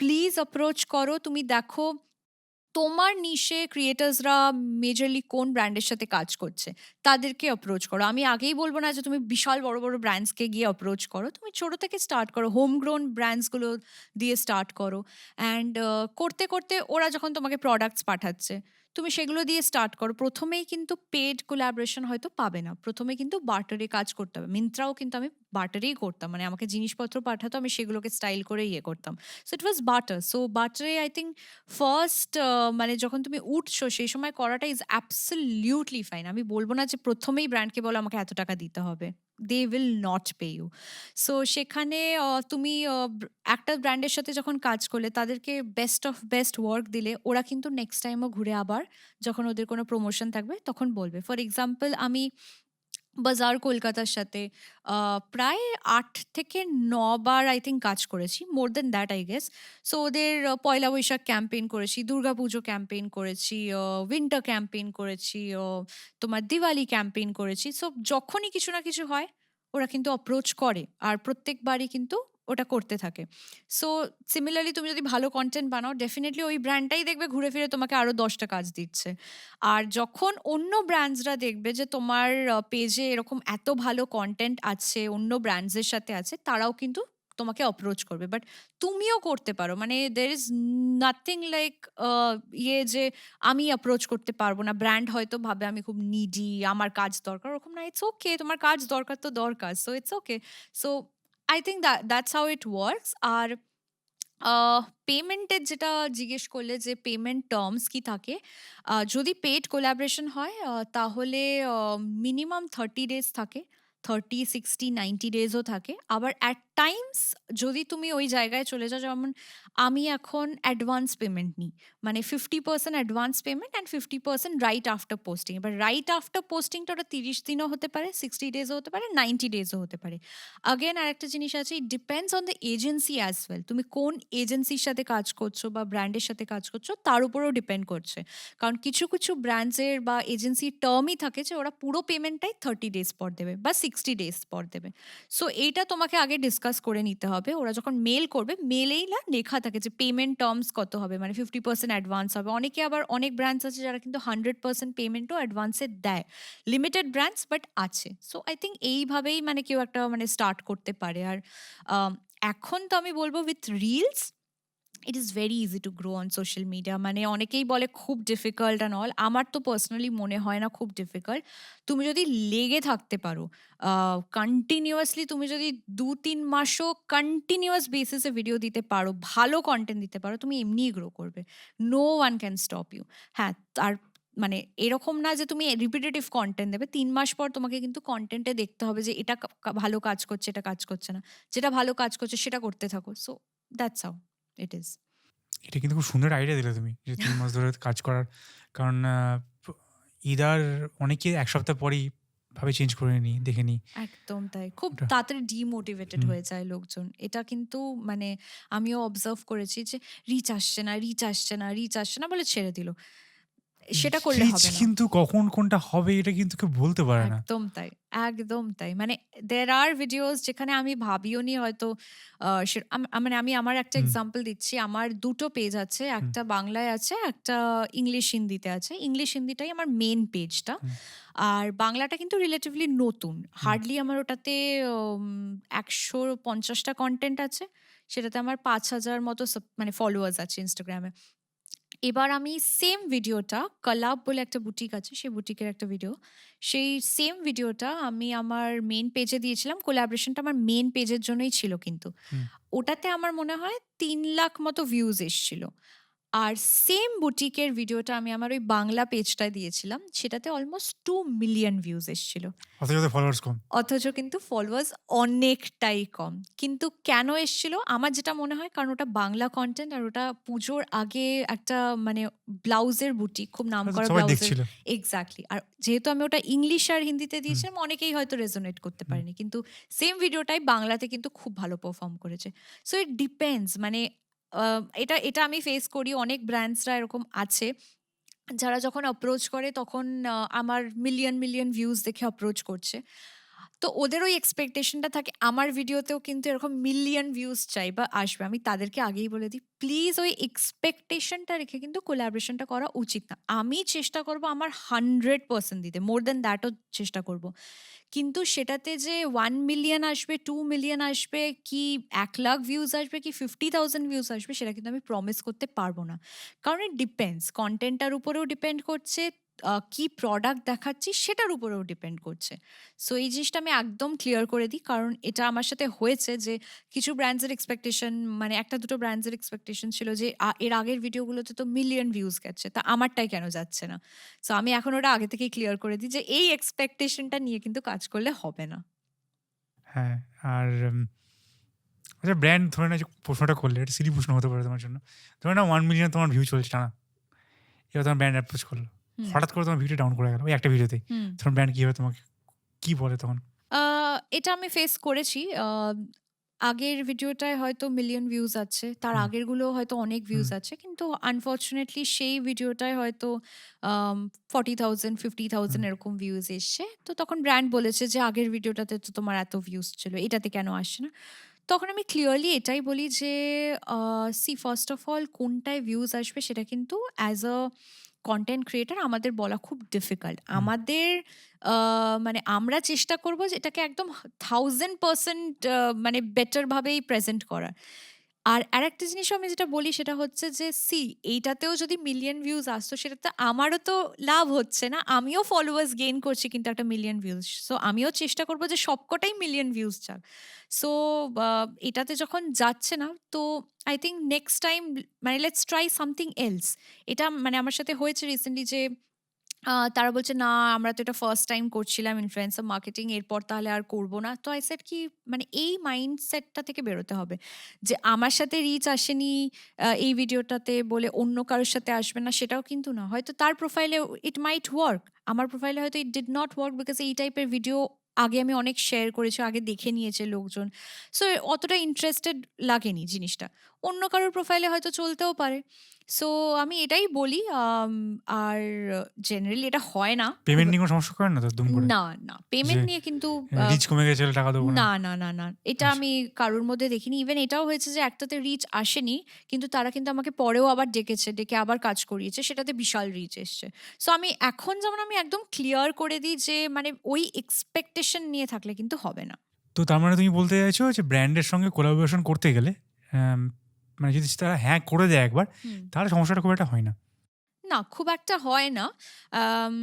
Speaker 1: please approach করো। তুমি দেখো তোমার নিশে ক্রিয়েটার্সরা মেজরলি কোন ব্র্যান্ডের সাথে কাজ করছে, তাদেরকে অ্যাপ্রোচ করো। আমি আগেই বলবো না যে তুমি বিশাল বড় বড় ব্র্যান্ডসকে গিয়ে অ্যাপ্রোচ করো, তুমি ছোট থেকে স্টার্ট করো, হোম গ্রোন ব্র্যান্ডসগুলো দিয়ে স্টার্ট করো। অ্যান্ড করতে করতে ওরা যখন তোমাকে প্রোডাক্টস পাঠাচ্ছে, তুমি সেগুলো দিয়ে স্টার্ট করো। প্রথমেই কিন্তু পেড কোলাবোরেশন হয়তো পাবে না, প্রথমে কিন্তু বার্টারে কাজ করতে হবে। মিন্ত্রাও কিন্তু আমি বার্টারেই করতাম, মানে আমাকে জিনিসপত্র পাঠাতো, আমি সেগুলোকে স্টাইল করে ইয়ে করতাম। So it was barter. So বার্টারে আই থিঙ্ক ফার্স্ট মানে যখন তুমি উঠছো সেই সময় করাটা ইজ অ্যাবসলিউটলি ফাইন। আমি বলব না যে প্রথমেই ব্র্যান্ডকে বলো আমাকে এত টাকা দিতে হবে। They will not pay you. So সেখানে তুমি একটা ব্র্যান্ডের সাথে যখন কাজ করলে তাদেরকে বেস্ট অফ বেস্ট ওয়ার্ক দিলে ওরা কিন্তু নেক্সট টাইমও ঘুরে আবার যখন ওদের কোনো প্রমোশন থাকবে তখন বলবে। ফর এক্সাম্পল আমি বাজার কলকাতার সাথে প্রায় ৮ থেকে ৯ বার আই থিংক কাজ করেছি। More than that I guess. So ওদের পয়লা বৈশাখ ক্যাম্পেইন করেছি, দুর্গাপুজো ক্যাম্পেইন করেছি, উইন্টার ক্যাম্পেইন করেছি, তোমার দিওয়ালি ক্যাম্পেইন করেছি। সো যখনই কিছু না কিছু হয় ওরা কিন্তু অ্যাপ্রোচ করে আর প্রত্যেকবারই কিন্তু ওটা করতে থাকে। সো সিমিলারলি তুমি যদি ভালো কনটেন্ট বানাও ডেফিনিটলি ওই ব্র্যান্ডটাই দেখবে ঘুরে ফিরে তোমাকে আরো ১০টা কাজ দিচ্ছে। আর যখন অন্য ব্র্যান্ডসরা দেখবে যে তোমার পেজে এরকম এত ভালো কনটেন্ট আছে, অন্য ব্র্যান্ডসের সাথে আছে, তারাও কিন্তু তোমাকে অ্যাপ্রোচ করবে। বাট তুমিও করতে পারো। মানে দের ইজ নাথিং লাইক ইয়ে যে আমি অ্যাপ্রোচ করতে পারবো না। ব্র্যান্ড হয়তো ভাবে আমি খুব নিডি, আমার কাজ দরকার। ওরকম না, ইটস ওকে। তোমার কাজ দরকার তো দরকার। So it's okay. So I think that's how it works. আর পেমেন্টের যেটা জিজ্ঞেস করলে যে পেমেন্ট টার্মস কি থাকে, যদি পেড কোলাবরেশন হয় তাহলে মিনিমাম 30 ডেজ থাকে, 30, 60, 90 ডেজও থাকে। আবার অ্যাট টাইমস যদি তুমি ওই জায়গায় চলে যাও, যেমন আমি এখন অ্যাডভান্স পেমেন্ট নিই, মানে 50% advance payment and 50% right after posting. এবার রাইট আফটার পোস্টিংটা ওটা 30 দিনও হতে পারে, 60 ডেজও হতে পারে, 90 ডেজও হতে পারে। আগেন আরেকটা জিনিস আছে, it depends on the agency as well. তুমি কোন এজেন্সির সাথে কাজ করছো বা ব্র্যান্ডের সাথে কাজ করছো তার উপরেও ডিপেন্ড করছে। কারণ কিছু কিছু ব্র্যান্ডসের বা এজেন্সির টার্মই থাকে যে ওরা পুরো পেমেন্টটাই 30 ডেজ পর দেবে বা 60 ডেজ পর দেবে। সো এইটা তোমাকে আগে ডিসকাস করে নিতে হবে। ওরা যখন মেল করবে, মেলেই না লেখা থাকে যে পেমেন্ট টার্মস কত হবে, মানে 50% অ্যাডভান্স হবে। অনেকে আবার অনেক ব্র্যান্ডস আছে যারা কিন্তু 100% পেমেন্টও অ্যাডভান্সে দেয়। লিমিটেড ব্র্যান্ডস বাট আছে। সো আই থিঙ্ক এইভাবেই মানে কেউ একটা মানে স্টার্ট করতে পারে। আর আম এখন তো আমি বলব with reels it is very easy to grow on social media. মানে অনেকেই বলে খুব ডিফিকাল্ট অ্যান্ড অল। আমার তো পার্সোনালি মনে হয় না খুব ডিফিকাল্ট। তুমি যদি লেগে থাকতে পারো, কন্টিনিউয়াসলি তুমি যদি ২-৩ মাসও কন্টিনিউয়াস বেসিসে ভিডিও দিতে পারো, ভালো কনটেন্ট দিতে পারো, তুমি এমনিই গ্রো করবে। No one can stop you. হ্যাঁ, আর মানে এরকম না যে তুমি রিপিটেটিভ কনটেন্ট দেবে। ৩ মাস পর তোমাকে কিন্তু কনটেন্টে দেখতে হবে যে এটা ভালো কাজ করছে, এটা কাজ করছে না। যেটা ভালো কাজ করছে সেটা করতে থাকো। So that's how it is.
Speaker 2: এটা কিন্তু খুব সুন্দর আইডিয়া দিলে তুমি, যে ৩ মাস ধরে কাজ করার। কারণ ইদার অনেকে ১ সপ্তাহ পরেই ভাবে চেঞ্জ করে নিই, দেখে নিই।
Speaker 1: একদম তাই। খুব
Speaker 2: ওটা
Speaker 1: তাড়াতাড়ি ডিমোটিভেটেড
Speaker 2: হুম।
Speaker 1: হয়ে যায় লোকজন। এটা কিন্তু মানে আমিও অবজার্ভ করেছি যে রিচ আসছে না, রিচ আসছে না, রিচ আসছে না বলে ছেড়ে দিল। সেটা করলে
Speaker 2: রিচ
Speaker 1: হবে না।
Speaker 2: কিন্তু কখন কোনটা হবে এটা কিন্তু কেউ বলতে পারে না।
Speaker 1: একদম তাই, একদম তাই। মানে there are videos যেখানে আমি ভাবিও নি হয়তো মানে আমি আমার একটা
Speaker 2: হুম,
Speaker 1: এক্সাম্পল দিচ্ছি। আমার ২ টো পেজ আছে।
Speaker 2: হুম,
Speaker 1: একটা বাংলায় আছে, একটা ইংলিশ হিন্দিতে আছে। ইংলিশ হিন্দিটাই আমার মেইন পেজটা।
Speaker 2: হুম,
Speaker 1: আর বাংলাটা কিন্তু রিলেটিভলি নতুন।
Speaker 2: হুম।
Speaker 1: হার্ডলি আমার ওটাতে ১৫০ টা কনটেন্ট আছে। সেটাতে আমার ৫,০০০ মতো মানে ফলোয়ার্স আছে Instagram এ। এবার আমি সেম ভিডিওটা কলাব বলে একটা বুটিক আছে, সেই বুটিকের একটা ভিডিও। সেই সেম ভিডিওটা আমি আমার মেইন পেজে দিয়েছিলাম। কোলাবরেশনটা আমার মেইন পেজের জন্যই ছিল কিন্তু।
Speaker 2: হুম।
Speaker 1: ওটাতে আমার মনে হয় ৩ লাখ মতো ভিউজ এসছিল। আর সেম বুটিকের ভিডিওটা আমি আমার ওই বাংলা পেজটায় দিয়েছিলাম। সেটাতে অলমোস্ট 2 মিলিয়ন ভিউজ এসছিল।
Speaker 2: অথচ ওদের ফলোয়ার্স কম।
Speaker 1: অথচ কিন্তু ফলোয়ার্স অনেকটাই কম। কিন্তু কেন এসছিল? আমার যেটা মনে হয় কারণ ওটা বাংলা কনটেন্ট আর ওটা পুজোর আগে একটা মানে ব্লাউজের বুটিক, খুব
Speaker 2: হয়তো
Speaker 1: নামকরা
Speaker 2: সবাই
Speaker 1: ব্লাউজের।
Speaker 2: দেখছিল।
Speaker 1: এক্সাক্টলি। আর যেহেতু আমি ওটা ইংলিশ আর হিন্দিতে
Speaker 2: হুম,
Speaker 1: দিয়েছিলাম, অনেকেই হয়তো রেজোনেট করতে
Speaker 2: হুম।
Speaker 1: পারেনি। কিন্তু সেম ভিডিওটাই বাংলাতে কিন্তু খুব ভালো পারফর্ম করেছে। So it depends. মানে এটা এটা আমি ফেস করি। অনেক ব্র্যান্ডসরা এরকম আছে যারা যখন অ্যাপ্রোচ করে তখন আমার মিলিয়ন, মিলিয়ন ভিউজ দেখে অ্যাপ্রোচ করছে। তো ওদের ওই এক্সপেকটেশনটা থাকে আমার ভিডিওতেও কিন্তু এরকম মিলিয়ন ভিউজ চাই বা আসবে। আমি তাদেরকে আগেই বলে দিই, প্লিজ ওই এক্সপেকটেশনটা রেখে কিন্তু কোলাবোরেশনটা করা উচিত না। আমি চেষ্টা করব আমার 100% দিতে। মোর দ্যান দ্যাট ও চেষ্টা করব। কিন্তু সেটাতে যে 1 মিলিয়ন আসবে, 2 মিলিয়ন আসবে, কি 1,00,000 ভিউজ আসবে, কি 50,000 ভিউজ আসবে সেটা কিন্তু আমি প্রমিস করতে পারব না। কারণ ইট ডিপেন্ডস। কনটেন্টটার উপরেও ডিপেন্ড করছে, কি প্রোডাক্ট দেখাচ্ছি সেটার উপরেও ডিপেন্ড করছে। সো এই জিনিসটা আমি একদম ক্লিয়ার করে দিই। কারণ এটা আমার সাথে হয়েছে যে কিছু ব্র্যান্ডস এর এক্সপেকটেশন, মানে ১ টা ২ টো ব্র্যান্ডস এর এক্সপেকটেশন ছিল যে এর আগের ভিডিওগুলোতে তো মিলিয়ন ভিউজ গেছে। তা আমারটাই কেন যাচ্ছে না? সো আমি এখন ওটা আগে থেকেই ক্লিয়ার করে দিই যে এই এক্সপেকটেশনটা নিয়ে কিন্তু কাজ করলে হবে না।
Speaker 2: হ্যাঁ, আর আচ্ছা ব্র্যান্ড ধরে না যে প্রশ্নটা করলে এটা সিলি প্রশ্ন হতে পারে তোমার জন্য। ধরে নাও 1 মিলিয়ন তোমার ভিউ চলছে টানা। এবার তোমার ব্র্যান্ড অ্যাপ্রোচ করলো।
Speaker 1: হুম,
Speaker 2: হঠাৎ করে তোমার ভিউটা ডাউন করে গেল ওই একটা ভিডিওতেই।
Speaker 1: হুম।
Speaker 2: তখন ব্র্যান্ড কিভাবে তোমাকে কি বলে তখন?
Speaker 1: আ এটা আমি ফেস করেছি। আগের ভিডিওটায় হয়তো মিলিয়ন ভিউজ আছে। তার
Speaker 2: হুম,
Speaker 1: আগেরগুলোও হয়তো অনেক
Speaker 2: হুম,
Speaker 1: ভিউজ আছে। কিন্তু আনফরচুনেটলি সেই ভিডিওটায় হয়তো আম 40,000
Speaker 2: হুম,
Speaker 1: 50,000 এরকম ভিউজ এসছে। তো তখন ব্র্যান্ড বলেছে যে, "আগের ভিডিওটাতে তো তোমার এত ভিউজ ছিল। এটাতে কেন আসছে না?" তখন আমি ক্লিয়ারলি এটাই বলি যে, সি ফার্স্ট অফ অল কোনটায় ভিউজ আসবে সেটা কিন্তু অ্যাজ আ কনটেন্ট ক্রিয়েটর আমাদের বলা খুব ডিফিকাল্ট।
Speaker 2: হুম।
Speaker 1: আমাদের মানে আমরা চেষ্টা করব যে এটাকে একদম 1000% মানে বেটার ভাবেই প্রেজেন্ট করার। আর আরেকটা জিনিসও আমি যেটা বলি সেটা হচ্ছে যে এইটাতেও যদি মিলিয়ন ভিউজ আসতো সেটাতে আমারও তো লাভ হচ্ছে না। আমিও ফলোয়ার্স গেইন করছি কিন্তু একটা মিলিয়ন ভিউজ। সো আমিও চেষ্টা করব যে সবকটাই মিলিয়ন ভিউজ যাক। সো আ এটাতে যখন যাচ্ছে না তো আই থিংক নেক্সট টাইম মানে লেটস ট্রাই সামথিং এলস। এটা মানে আমার সাথে হয়েছে রিসেন্টলি যে তারা বলছে, "না, আমরা তো এটা ফার্স্ট টাইম করছিলাম ইনফ্লুয়েন্সার মার্কেটিং। এরপর তাহলে আর করব না।" তো আই সেড কি মানে এই মাইন্ডসেটটা থেকে বেরোতে হবে। যে আমার সাথে রিচ আসেনি এই ভিডিওটাতে বলে অন্য কারো সাথে আসবে না সেটাও কিন্তু না। হয়তো তার প্রোফাইলে ইট মাইট ওয়ার্ক। আমার প্রোফাইলে হয়তো it did not work because এই টাইপের ভিডিও আগে আমি অনেক শেয়ার করেছি, আগে দেখে নিয়েছে লোকজন। সো অতটা ইন্টারেস্টেড লাগেনি জিনিসটা। অন্য কারোর প্রোফাইলে হয়তো চলতেও পারে। সো আমি এটাই বলি আর জেনারেলি এটা হয় না খুব।
Speaker 2: পেমেন্ট নিয়ে কোনো সমস্যা করেন না তো দুম করে?
Speaker 1: না, না।
Speaker 2: যে
Speaker 1: পেমেন্ট নিয়ে কিন্তু আ
Speaker 2: রিচ কমে গেছে টাকা দেবো না।
Speaker 1: না, না, না, না। এটা
Speaker 2: আচ্ছা।
Speaker 1: আমি কারোর মধ্যে দেখিনি। ইভেন এটাও হয়েছে যে একটাতে রিচ আসেনি। কিন্তু তারা কিন্তু আমাকে পরেও আবার ডেকেছে। ডেকে আবার কাজ করিয়েছে। সেটাতে বিশাল রিচ এসছে। সো আমি এখন যেমন আমি একদম ক্লিয়ার করে দিই যে মানে ওই এক্সপেকটেশন নিয়ে থাকলে কিন্তু হবে না।
Speaker 2: তো তার মানে তুমি বলতে চাইছো যে ব্র্যান্ডের সঙ্গে কোলাবোরেশন করতে গেলে অ্যাম মানে যদি তারা হ্যাঁ করে দেয় একবার,
Speaker 1: হুম।
Speaker 2: তাহলে সমস্যাটা খুব একটা হয় না।
Speaker 1: না, খুব একটা হয় না। আম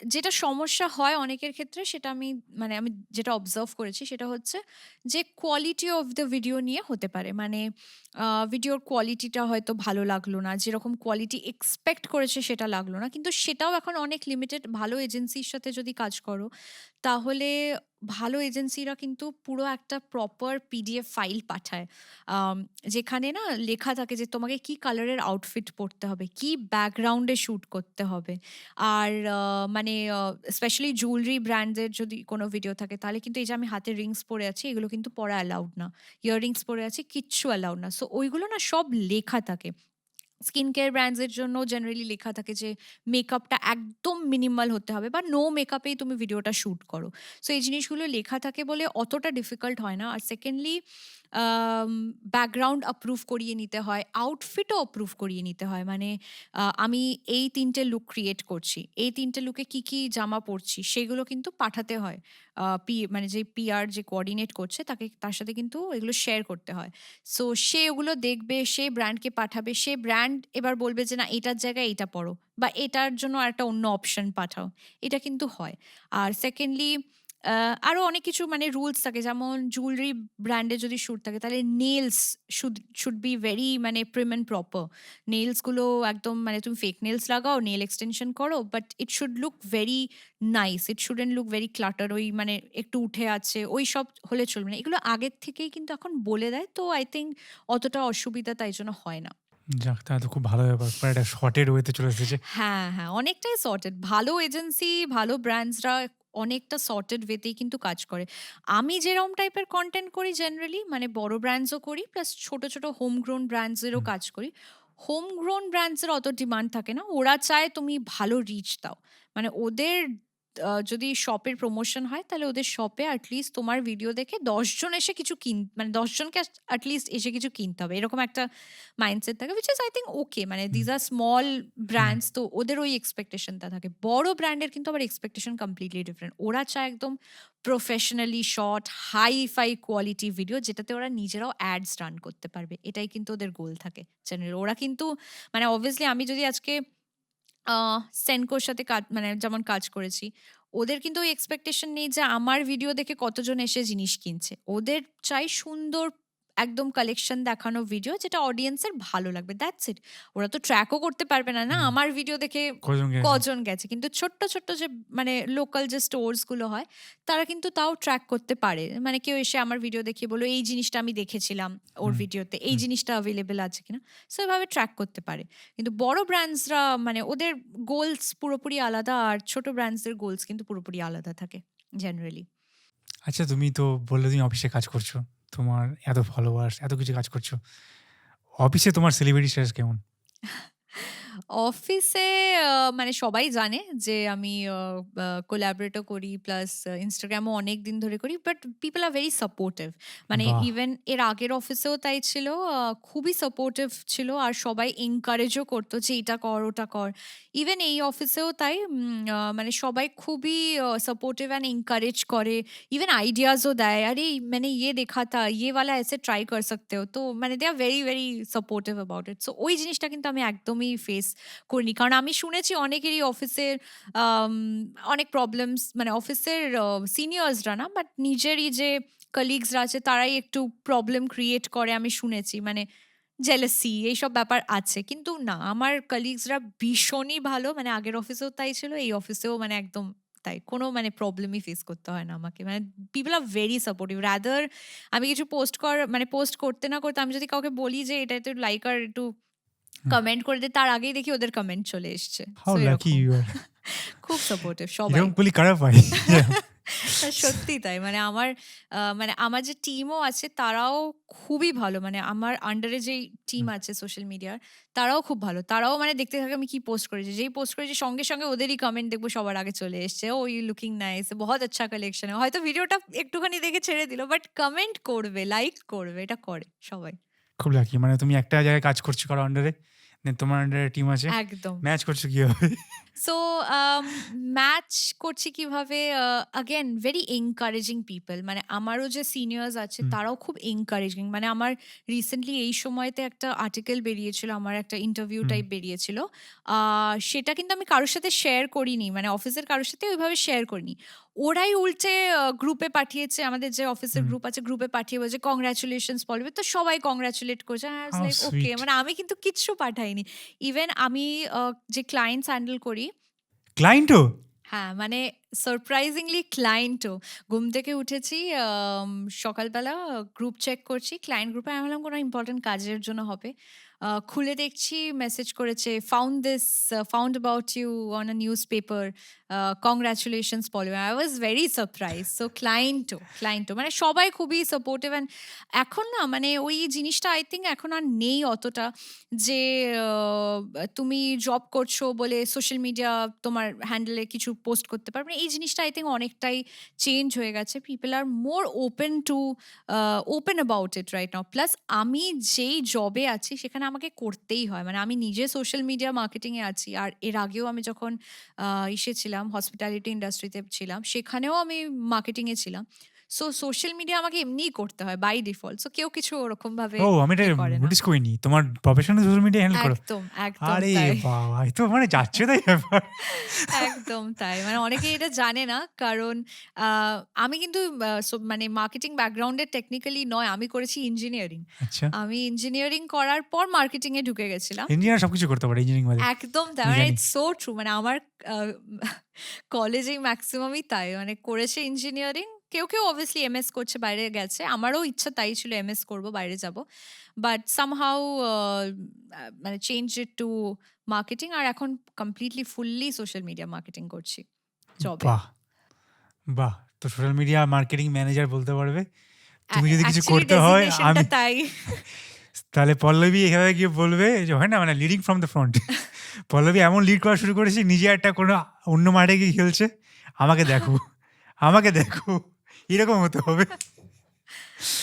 Speaker 1: যেটা সমস্যা হয় অনেকের ক্ষেত্রে সেটা আমি মানে আমি যেটা অবজার্ভ করেছি সেটা হচ্ছে যে কোয়ালিটি অফ দ্য ভিডিও নিয়ে হতে পারে। মানে ভিডিওর কোয়ালিটিটা হয়তো ভালো লাগলো না। যেরকম কোয়ালিটি এক্সপেক্ট করেছে সেটা লাগলো না। কিন্তু সেটাও এখন অনেক লিমিটেড। ভালো এজেন্সির সাথে যদি কাজ করো তাহলে ভালো এজেন্সিরা কিন্তু পুরো একটা প্রপার পিডিএফ ফাইল পাঠায়। আম যেখানে না লেখা থাকে যে তোমাকে কি কালারের আউটফিট পড়তে হবে, কি ব্যাকগ্রাউন্ডে শুট করতে হবে। আর মানে স্পেশালি জুয়েলারি ব্র্যান্ডের যদি কোনো ভিডিও থাকে তাহলে কিন্তু এই যে আমি হাতে রিংস পরে আছি এগুলো কিন্তু পরা অ্যালাউড না। ইয়াররিংস পরে আছি কিচ্ছু অ্যালাউড না। সো ওইগুলো না সব লেখা থাকে। স্কিন কেয়ার ব্র্যান্ডস এর জন্য জেনারেলি লেখা থাকে যে মেকআপটা একদম মিনিমাল হতে হবে বা নো মেকআপেই তুমি ভিডিওটা শুট করো। সো এই জিনিসগুলো লেখা থাকে বলে অতটা ডিফিকাল্ট হয় না। আর সেকেন্ডলি ব্যাকগ্রাউন্ড অ্যাপ্রুভ করিয়ে নিতে হয়, আউটফিটও অ্যাপ্রুভ করিয়ে নিতে হয়। মানে আমি এই ৩ টে লুক ক্রিয়েট করছি। এই ৩ টে লুকে কি জামা পরছি সেগুলো কিন্তু পাঠাতে হয়। মানে যে পিআর যে কোঅর্ডিনেট করছে তার সাথে কিন্তু এগুলো শেয়ার করতে হয়। সো সে ওগুলো দেখবে, সে ব্র্যান্ডকে পাঠাবে। সে ব্র্যান্ড এবার বলবে যে, "না, এটার জায়গায় এটা পড়ো বা এটার জন্য আরেকটা অন্য অপশন পাঠাও।" এটা কিন্তু হয়। আর সেকেন্ডলি আরো অনেক কিছু মানে রুলস থাকে। যেমন জুয়েলারি ব্র্যান্ডে যদি শুট থাকে তাহলে নেইলস শুড বি ভেরি মানে প্রিম অ্যান্ড প্রপার। নেইলস গুলো একদম মানে তুমি ফেক নেইলস লাগাও, নেইল এক্সটেনশন করো but it should look very nice. It shouldn't look very clutter. ওই মানে একটু উঠে আছে ওইসব হলে চলবে না। এগুলো আগের থেকেই কিন্তু এখন বলে দেয়। তো আই থিংক অতটা অসুবিধা তাই জন্য হয় না।
Speaker 2: যাক তাহলে তো খুব ভালো ব্যাপার। একটা শর্টেড ওয়েতে চলে এসেছে।
Speaker 1: হ্যাঁ, হ্যাঁ, অনেকটাই সর্টেড। ভালো এজেন্সি, ভালো ব্র্যান্ডসরা অনেকটা সর্টেড ওয়েতেই কিন্তু কাজ করে। আমি যেরকম টাইপের কনটেন্ট করি জেনারেলি মানে বড় ব্র্যান্ডসও করি প্লাস ছোট, ছোট হোম গ্রোন ব্র্যান্ডসেরও
Speaker 2: হুম,
Speaker 1: কাজ করি। হোম গ্রোন ব্র্যান্ডসের অত ডিমান্ড থাকে না। ওরা চায় তুমি ভালো রিচ দাও। মানে ওদের যদি শপের প্রমোশন হয় তাহলে ওদের শপে এটলিস্ট তোমার ভিডিও দেখে ১০ জন এসে কিছু মানে ১০ জনকে এটলিস্ট এসে কিছু কিনতে হবে। এরকম একটা মাইন্ডসেট থাকে which is I think okay. মানে
Speaker 2: hmm,
Speaker 1: this are small
Speaker 2: hmm,
Speaker 1: brands তো ওদের ওই এক্সপেকটেশনটা থাকে। বড় ব্র্যান্ডের কিন্তু আবার এক্সপেকটেশন কমপ্লিটলি ডিফারেন্ট। ওরা চায় একদম professionally shot hi-fi quality video যেটাতে ওরা নিজেরাও অ্যাডস রান করতে পারবে। এটাই কিন্তু ওদের গোল থাকে জেনারেলি। ওরা কিন্তু মানে অবভিয়াসলি আমি যদি আজকে আ সেনকোর সাথে মানে যেমন কাজ করেছি। ওদের কিন্তু ওই এক্সপেকটেশন নেই যে আমার ভিডিও দেখে কতজন এসে জিনিস কিনছে। ওদের চাই সুন্দর একদম কালেকশন দেখানো ভিডিও যেটা অডিয়েন্সের ভালো লাগবে। That's it. ওরা তো ট্র্যাকও করতে পারবে না, না
Speaker 2: হুম।
Speaker 1: আমার ভিডিও দেখে
Speaker 2: কজন গেছে?
Speaker 1: কজন গেছে। কিন্তু ছোট্ট, ছোট্ট যে মানে লোকাল যে স্টোরস গুলো হয় তারা কিন্তু তাও ট্র্যাক করতে পারে। মানে কেউ এসে আমার ভিডিও দেখিয়ে বলল, "এই জিনিসটা আমি দেখেছিলাম ওর
Speaker 2: হুম,
Speaker 1: ভিডিওতে। এই
Speaker 2: হুম।
Speaker 1: জিনিসটা এভেইলেবল আছে কিনা?" সো এভাবে ট্র্যাক করতে পারে। কিন্তু বড় ব্র্যান্ডসরা মানে ওদের গোলস পুরোপুরি আলাদা আর ছোট ব্র্যান্ডসদের গোলস কিন্তু পুরোপুরি আলাদা থাকে জেনারেলি।
Speaker 2: আচ্ছা তুমি তো বললে তুমি অফিসে কাজ করছো। তোমার এত ফলোয়ার্স, এত কিছু কাজ করছো। অফিসে তোমার সেলিব্রিটি স্ট্যাটাস কেমন?
Speaker 1: অফিসে মানে সবাই জানে যে আমি কোলাবরেটও করি প্লাস ইনস্টাগ্রামও অনেক দিন ধরে করি but people R very supportive মানে
Speaker 2: বাহ!
Speaker 1: ইভেন এর আগের অফিসেও তাই ছিল খুবই সাপোর্টিভ ছিল আর সবাই এনকারেজও করতো যে এটা কর ওটা কর ইভেন এই অফিসেও তাই মানে সবাই খুবই সাপোর্টিভ অ্যান্ড এনকারেজ করে इवन आइडियाज़ देय अरे मैंने ये देखा था ये वाला ऐसे ट्राई कर सकते हो तो মানে they are very very supportive about it so ওই জিনিসটা কিন্তু আমি একদমই ফেস করিনি কারণ আমি শুনেছি অনেকেরই অফিসের অনেক প্রবলেমস মানে অফিসের সিনিয়র্সরা না বাট নিজেরই যে কলিগসরা আছে তারাই একটু প্রবলেম ক্রিয়েট করে আমি শুনেছি মানে জেলাসি এইসব ব্যাপার আছে কিন্তু না আমার কলিগসরা ভীষণই ভালো মানে আগের অফিসেও তাই ছিল এই অফিসেও মানে একদম তাই কোনো মানে প্রবলেমই ফেস করতে হয় না আমাকে মানে পিপল আর ভেরি সাপোর্টিভ রাদার আমি কিছু মানে পোস্ট করতে না করতে আমি যদি কাউকে বলি যে এটা একটু লাইক আর একটু
Speaker 2: হুম।
Speaker 1: কমেন্ট করে দে তার আগেই দেখি ওদের কমেন্ট চলে এসছে
Speaker 2: হাউ
Speaker 1: সো
Speaker 2: লাকি
Speaker 1: এরকম
Speaker 2: ইউ আর।
Speaker 1: খুব সাপোর্টিভ সবাই
Speaker 2: এরকম করলে কারা পায়?
Speaker 1: সত্যি তাই। মানে আমার যে টিমও আছে তারাও খুবই ভালো। মানে আমার আন্ডারে যেই টিম
Speaker 2: হুম।
Speaker 1: আছে সোশ্যাল মিডিয়ার তারাও খুব ভালো। তারাও মানে দেখতে থাকে আমি কি পোস্ট করেছি। যেই পোস্ট করেছি সঙ্গে, সঙ্গে ওদেরই কমেন্ট দেখবো সবার আগে চলে এসছে। "ওহ! ইউ লুকিং নাইস, বহুত আচ্ছা কালেকশন है।" হয়তো ভিডিওটা একটুখানি দেখে ছেড়ে দিল। বাট কমেন্ট করবে, লাইক করবে। এটা করে সবাই।
Speaker 2: খুব লাকি। মানে তুমি একটা জায়গায় কাজ করছো কারো আন্ডারে, দেন তোমার আন্ডারে টিম আছে।
Speaker 1: একদম।
Speaker 2: ম্যাচ করছো কিভাবে?
Speaker 1: সো ম্যাচ করছি কিভাবে আগেন ভেরি এনকারেজিং পিপল মানে আমারও যে সিনিয়র্স আছে
Speaker 2: হুম,
Speaker 1: তারাও খুব এনকারেজিং মানে আমার রিসেন্টলি এই সময়তে একটা আর্টিকেল বেরিয়েছিল আমার একটা ইন্টারভিউ
Speaker 2: হুম,
Speaker 1: টাইপ বেরিয়েছিল সেটা কিন্তু আমি কারোর সাথে শেয়ার করিনি মানে অফিসের কারোর সাথে ওইভাবে শেয়ার করিনি ওরাই উল্টে গ্রুপে পাঠিয়েছে আমাদের যে অফিসের
Speaker 2: হুম।
Speaker 1: গ্রুপ আছে গ্রুপে পাঠিয়ে বলছে কংগ্রাচুলেশনস বলবে তো সবাই কংগ্রাচুলেট করছে
Speaker 2: হাউ
Speaker 1: লাইক ওকে
Speaker 2: সুইট।
Speaker 1: মানে আমি কিন্তু কিচ্ছু পাঠাইনি ইভেন আমি যে ক্লায়েন্টস হ্যান্ডেল করি
Speaker 2: ক্লায়েন্টও?
Speaker 1: হ্যাঁ, মানে সারপ্রাইজিংলি ক্লায়েন্টও। ঘুম থেকে উঠেছি সকালবেলা গ্রুপ চেক করছি। ক্লায়েন্ট গ্রুপে আমি ভাবলাম কোনো ইম্পোর্টেন্ট কাজের জন্য হবে। খুলে দেখছি মেসেজ করেছে, "found about you on a newspaper. Congratulations Poly" I was very surprised. So ক্লায়েন্টও মানে সবাই খুবই সাপোর্টিভ অ্যান্ড এখন না মানে ওই জিনিসটা আই থিংক এখন আর নেই অতটা যে তুমি জব করছো বলে সোশ্যাল মিডিয়া তোমার হ্যান্ডেলে কিছু পোস্ট করতে পারবে না। এই জিনিসটা আই থিংক অনেকটাই চেঞ্জ হয়ে গেছে। People are more open about it right now. Plus আমি যেই জবে আছি সেখানে আমাকে করতেই হয়। মানে আমি নিজে সোশ্যাল মিডিয়া মার্কেটিং এ আছি। আর এর আগেও আমি যখন ইসে ছিলাম হসপিটালিটি ইন্ডাস্ট্রিতে ছিলাম, সেখানেও আমি মার্কেটিং এ ছিলাম। সো সোশ্যাল মিডিয়া আমাকে এমনিই করতে হয় বাই ডিফল্ট। সো কেউ কিছু ওরকমভাবে
Speaker 2: ও আমি এটা
Speaker 1: করে না।
Speaker 2: নোটিস করিনি। তোমার প্রফেশনাল সোশ্যাল মিডিয়া হ্যান্ডেল করো?
Speaker 1: একদম
Speaker 2: আরে
Speaker 1: তাই।
Speaker 2: বাবা! এ তো মানে যাচ্ছে তাই ব্যাপার।
Speaker 1: একদম তাই। মানে অনেকেই এটা জানে না। কারণ আ আমি কিন্তু মানে মার্কেটিং ব্যাকগ্রাউন্ডের টেকনিক্যালি নয়। আমি করেছি ইঞ্জিনিয়ারিং।
Speaker 2: আচ্ছা।
Speaker 1: আমি ইঞ্জিনিয়ারিং করার পর মার্কেটিং এ ঢুকে গেছিলাম।
Speaker 2: ইঞ্জিনিয়ার সবকিছু করতে পারে ইঞ্জিনিয়ারিং বাদে।
Speaker 1: একদম তাই।
Speaker 2: আমি
Speaker 1: মানে
Speaker 2: জানি।
Speaker 1: It's so true. মানে আমার আ কলেজেই মেক্সিমামই তাই। মানে করেছে ইঞ্জিনিয়ারিং। কেউ অবভিয়াসলি এমএস করছে, বাইরে গেছে। আমারও ইচ্ছা তাই ছিল এমএস করব, বাইরে যাব। বাট সামহাউ আ মানে চেঞ্জ ইট টু মার্কেটিং আর এখন completely fully social media marketing করছি জবে।
Speaker 2: বাহ! বাহ! তো সোশ্যাল মিডিয়া মার্কেটিং ম্যানেজার বলতে পারবে। তুমি যদি কিছু
Speaker 1: অ্যাকচুয়ালি
Speaker 2: করতে হয়
Speaker 1: ডেজিগনেশনটা
Speaker 2: আমি
Speaker 1: তাই।
Speaker 2: তাহলে পল্লবী এভাবে গিয়ে বলবে যে হয় না মানে leading from the front. Pallavi এমন লিড করা শুরু করেছে নিজে একটা কোনো অন্য মাঠে গিয়ে খেলছে। আমাকে দেখো, আমাকে দেখো। এরকম হতে হবে।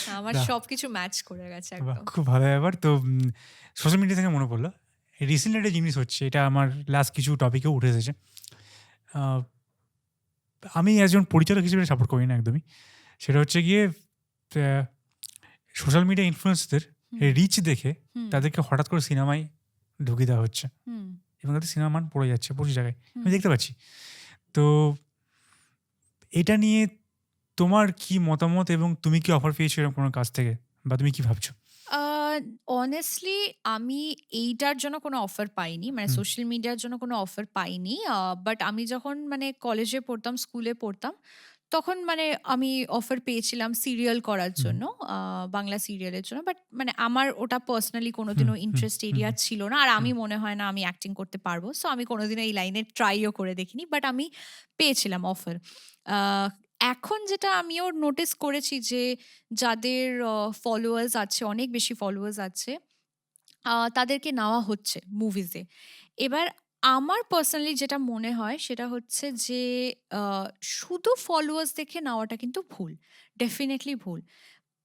Speaker 1: আমার
Speaker 2: না,
Speaker 1: সবকিছু ম্যাচ করে গেছে
Speaker 2: বাহ!
Speaker 1: একদম।
Speaker 2: খুব ভালো ব্যাপার। তো সোশ্যাল মিডিয়া থেকে মনে পড়লো। রিসেন্টলি একটা জিনিস হচ্ছে, এটা আমার লাস্ট কিছু টপিকেও উঠে এসেছে। আ আমি একজন পরিচালক হিসেবে সাপোর্ট করি না একদমই। সেটা হচ্ছে গিয়ে আ সোশ্যাল মিডিয়া ইনফ্লুয়েন্সারদের
Speaker 1: হুম,
Speaker 2: রিচ দেখে
Speaker 1: হুম,
Speaker 2: তাদেরকে হঠাৎ করে সিনেমায় ঢুকিয়ে দেওয়া হচ্ছে।
Speaker 1: হুম,
Speaker 2: এবং তাদের সিনেমার মান পড়ে যাচ্ছে প্রচুর জায়গায়। আমি
Speaker 1: হুম।
Speaker 2: দেখতে পাচ্ছি। তো এটা নিয়ে তোমার কি মতামত এবং তুমি কি অফার পেয়েছো এরকম কোনো কাজ থেকে? বা তুমি কি ভাবছো?
Speaker 1: আ অনেস্টলি আমি এইটার জন্য কোনো অফার পাইনি। মানে
Speaker 2: হুম,
Speaker 1: সোশ্যাল মিডিয়ার জন্য কোনো অফার পাইনি। বাট আমি যখন মানে কলেজে পড়তাম, স্কুলে পড়তাম, তখন মানে আমি অফার পেয়েছিলাম সিরিয়াল করার
Speaker 2: হুম,
Speaker 1: জন্য। বাংলা সিরিয়ালের জন্য। বাট মানে আমার ওটা পার্সোনালি
Speaker 2: হুম,
Speaker 1: কোনোদিনও
Speaker 2: হুম,
Speaker 1: ইন্টারেস্ট
Speaker 2: হুম,
Speaker 1: এরিয়া ছিল না। আর
Speaker 2: হুম।
Speaker 1: আমি মনে হয় না আমি অ্যাক্টিং করতে পারবো। সো আমি কোনোদিনও এই লাইনে ট্রাইও করে দেখিনি। বাট আমি পেয়েছিলাম অফার। আ এখন যেটা আমিও নোটিস করেছি যে যাদের ফলোয়ার্স আছে, অনেক বেশি ফলোয়ার্স আছে, তাদেরকে নেওয়া হচ্ছে মুভিজে। এবার আমার পার্সোনালি যেটা মনে হয় সেটা হচ্ছে যে আ শুধু ফলোয়ার্স দেখে নেওয়াটা কিন্তু ভুল। ডেফিনিটলি ভুল।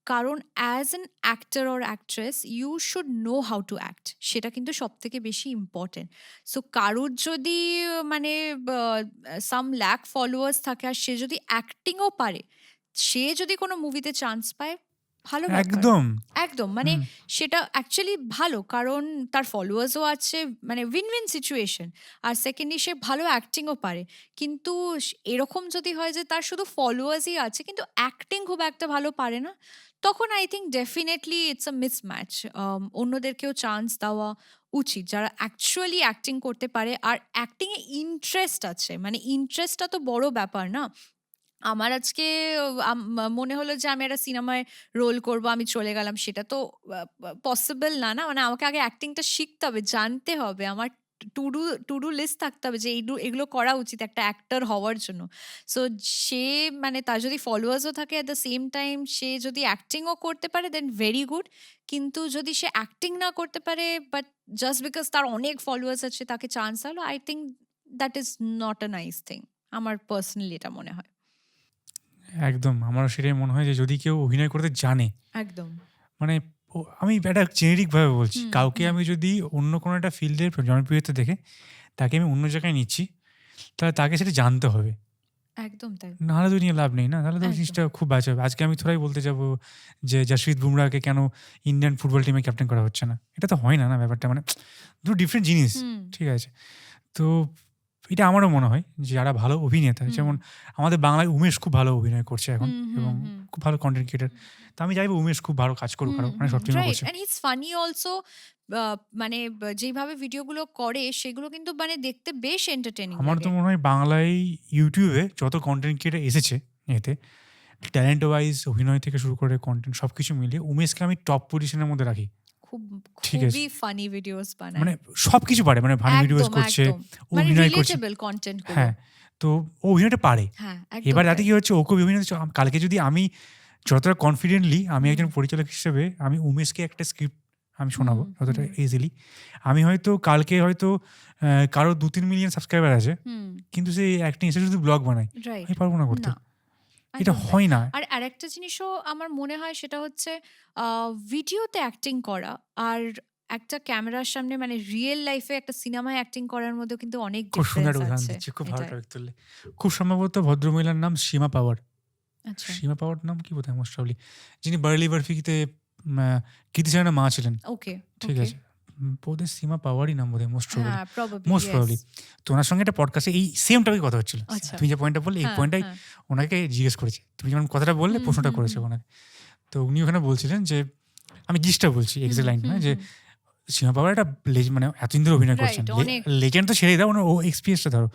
Speaker 1: কারণ as an actor or actress you should know how to act. সেটা কিন্তু সবথেকে বেশি ইম্পোর্টেন্ট। সো কারোর যদি মানে বা সাম লাখ ফলোয়ার্স থাকে আর সে যদি অ্যাক্টিংও পারে, সে যদি কোনো মুভিতে চান্স পায়, ভালো ব্যাপার।
Speaker 2: একদম।
Speaker 1: একদম মানে
Speaker 2: হুম,
Speaker 1: সেটা অ্যাকচুয়ালি ভালো। কারণ তার ফলোয়ার্সও আছে, মানে উইন-উইন সিচুয়েশন। আর সেকেন্ডলি সে ভালো অ্যাক্টিংও পারে। কিন্তু এরকম যদি হয় যে তার শুধু ফলোয়ার্সই আছে কিন্তু অ্যাক্টিং খুব একটা ভালো পারে না, তখন I think definitely it's a mismatch. অন্যদেরকেও চান্স দেওয়া উচিত যারা অ্যাকচুয়ালি অ্যাক্টিং করতে পারে আর অ্যাক্টিং এ ইন্টারেস্ট আছে। মানে ইন্টারেস্টটা তো বড় ব্যাপার না? আমার আজকে মনে হলো যে আমি একটা সিনেমায় রোল করব, আমি চলে গেলাম। সেটা তো পসিবল না, না? মানে আমাকে আগে অ্যাক্টিংটা শিখতে হবে, জানতে হবে। আমার to do to do list থাকতে হবে যে এগুলো করা উচিত একটা অ্যাক্টর হওয়ার জন্য। সো সে মানে তার যদি ফলোয়ার্সও থাকে এট দ্য সেম টাইম সে যদি অ্যাক্টিংও করতে পারে দেন ভেরি গুড। কিন্তু যদি সে অ্যাক্টিং না করতে পারে বাট জাস্ট বিকজ তার অনেক ফলোয়ার্স আছে তাকে চান্স হলো, I think that is not a nice thing. আমার পার্সোনালি এটা মনে হয়।
Speaker 2: একদম। আমারও সেটাই মনে হয় যে যদি কেউ অভিনয় করতে জানে,
Speaker 1: একদম।
Speaker 2: মানে আমি একটা জেনেরিক ভাবে বলছি।
Speaker 1: হুম,
Speaker 2: কাউকে
Speaker 1: হুম।
Speaker 2: আমি যদি অন্য কোনো একটা ফিল্ডের জনপ্রিয়তা দেখে তাকে আমি অন্য জায়গায় নিচ্ছি, তাহলে তাকে সেটা জানতে হবে।
Speaker 1: একদম তাই।
Speaker 2: নাহলে তো নিয়ে লাভ নেই না? তাহলে তো
Speaker 1: একদম।
Speaker 2: জিনিসটা খুব বাজে হবে। আজকে আমি থোড়াই বলতে যাবো যে জাসপ্রীত বুমরাহকে কেন ইন্ডিয়ান ফুটবল টিমে ক্যাপ্টেন করা হচ্ছে না? এটা তো হয় না, না ব্যাপারটা মানে দুটো ডিফারেন্ট জিনিস।
Speaker 1: হুম,
Speaker 2: ঠিক আছে? তো এটা আমারও মনে হয় যে যারা ভালো অভিনেতা,
Speaker 1: হুম,
Speaker 2: যেমন আমাদের বাংলায় উমেশ খুব ভালো অভিনয় করছে এখন
Speaker 1: হুম, হুম,
Speaker 2: এবং
Speaker 1: হুম,
Speaker 2: খুব ভালো কনটেন্ট ক্রিয়েটর। তো আমি চাইবো উমেশ খুব ভালো কাজ করুক,
Speaker 1: হুম,
Speaker 2: আরো অনেক
Speaker 1: হুম।
Speaker 2: শর্ট ফিল্মও
Speaker 1: রাইট,
Speaker 2: করছে।
Speaker 1: And he is funny also. মানে যেইভাবে ভিডিওগুলো করে সেগুলো কিন্তু মানে দেখতে বেশ এন্টারটেইনিং
Speaker 2: আমার তো
Speaker 1: লাগে।
Speaker 2: মনে হয় বাংলায় ইউটিউবে যত কনটেন্ট ক্রিয়েটর এসেছে এতে, ট্যালেন্ট ওয়াইজ অভিনয় থেকে শুরু করে কনটেন্ট সবকিছু মিলিয়ে উমেশকে আমি টপ পজিশনের মধ্যে রাখি।
Speaker 1: খুব
Speaker 2: ঠিক আছে?
Speaker 1: খুবই ফানি ভিডিওস বানায়।
Speaker 2: মানে সবকিছু পারে। মানে ফানি ভিডিওস
Speaker 1: একদম,
Speaker 2: করছে,
Speaker 1: একদম। মানে
Speaker 2: অভিনয় করছে।
Speaker 1: রিলেটেবল কনটেন্ট গুলো।
Speaker 2: হ্যাঁ, তো ও অভিনয়টা পারে।
Speaker 1: হ্যাঁ, একদম
Speaker 2: এবার তাতে
Speaker 1: তাই।
Speaker 2: কি হচ্ছে ওকে অভিনয় কালকে যদি আমি যতটা কনফিডেন্টলি আমি
Speaker 1: হুম,
Speaker 2: একজন পরিচালক হিসেবে আমি উমেশকে একটা স্ক্রিপ্ট আমি
Speaker 1: হুম,
Speaker 2: শোনাবো যতটা
Speaker 1: হুম,
Speaker 2: ইজিলি। আমি হয়তো কালকে হয়তো কারো ২-৩ মিলিয়ন সাবস্ক্রাইবার আছে।
Speaker 1: হুম।
Speaker 2: কিন্তু সে অ্যাক্টিং এসে যদি ব্লগ বানায়,
Speaker 1: রাইট।
Speaker 2: আমি পারব না করতে।
Speaker 1: না।
Speaker 2: এটা
Speaker 1: একদম তাই।
Speaker 2: হয় না।
Speaker 1: আর আরেকটা জিনিসও আমার মনে হয় সেটা হচ্ছে আ ভিডিওতে অ্যাক্টিং করা আর একটা ক্যামেরার সামনে মানে রিয়াল লাইফ এ একটা সিনেমায় অ্যাক্টিং করার মধ্যেও কিন্তু অনেক
Speaker 2: খুব সুন্দর
Speaker 1: ডিফারেন্স
Speaker 2: একটা উদাহরণ
Speaker 1: আছে।
Speaker 2: দিচ্ছি। খুব ভালো
Speaker 1: এটাই।
Speaker 2: টপিক তুললে। খুব সম্ভবত ভদ্রমহিলার নাম সীমা পাওয়ার।
Speaker 1: আচ্ছা।
Speaker 2: সীমা পাওয়ার নাম কি বোধহয় মোস্ট প্রবাবলি। যিনি বার্লি বরফিতে কৃতি সেননের মা ছিলেন।
Speaker 1: ওকে,
Speaker 2: ঠিক
Speaker 1: ওকে।
Speaker 2: আছে? বোধহয় সীমা পাওয়ারই নাম বোধহয় মোস্ট প্রবাবলি।
Speaker 1: হ্যাঁ, প্রবাবলি
Speaker 2: মোস্ট
Speaker 1: ইয়েস।
Speaker 2: প্রবাবলি। তো উনার সঙ্গে একটা পডকাস্টে এই সেম টপিকে কথা হচ্ছিল।
Speaker 1: আচ্ছা।
Speaker 2: তুমি যে পয়েন্টটা বললে এই
Speaker 1: হ্যাঁ,
Speaker 2: পয়েন্টটাই
Speaker 1: হ্যাঁ।
Speaker 2: উনাকে জিজ্ঞেস করেছে। তুমি যেমন কথাটা বললে
Speaker 1: হুম,
Speaker 2: প্রশ্নটা
Speaker 1: হুম,
Speaker 2: করেছে
Speaker 1: হুম।
Speaker 2: উনাকে। তো উনি ওখানে বলছিলেন যে আমি জিসটা বলছি
Speaker 1: হুম,
Speaker 2: এক্সাক্ট লাইনটা
Speaker 1: হুম,
Speaker 2: নয় যে
Speaker 1: হুম।
Speaker 2: সীমা পাওয়ার একটা মানে এতদিন ধরে অভিনয় করছেন।
Speaker 1: রাইট, অনেক।
Speaker 2: লেজেন্ড তো ছেড়েই দাও, ওনার এক্সপেরিয়েন্সটা ধরো।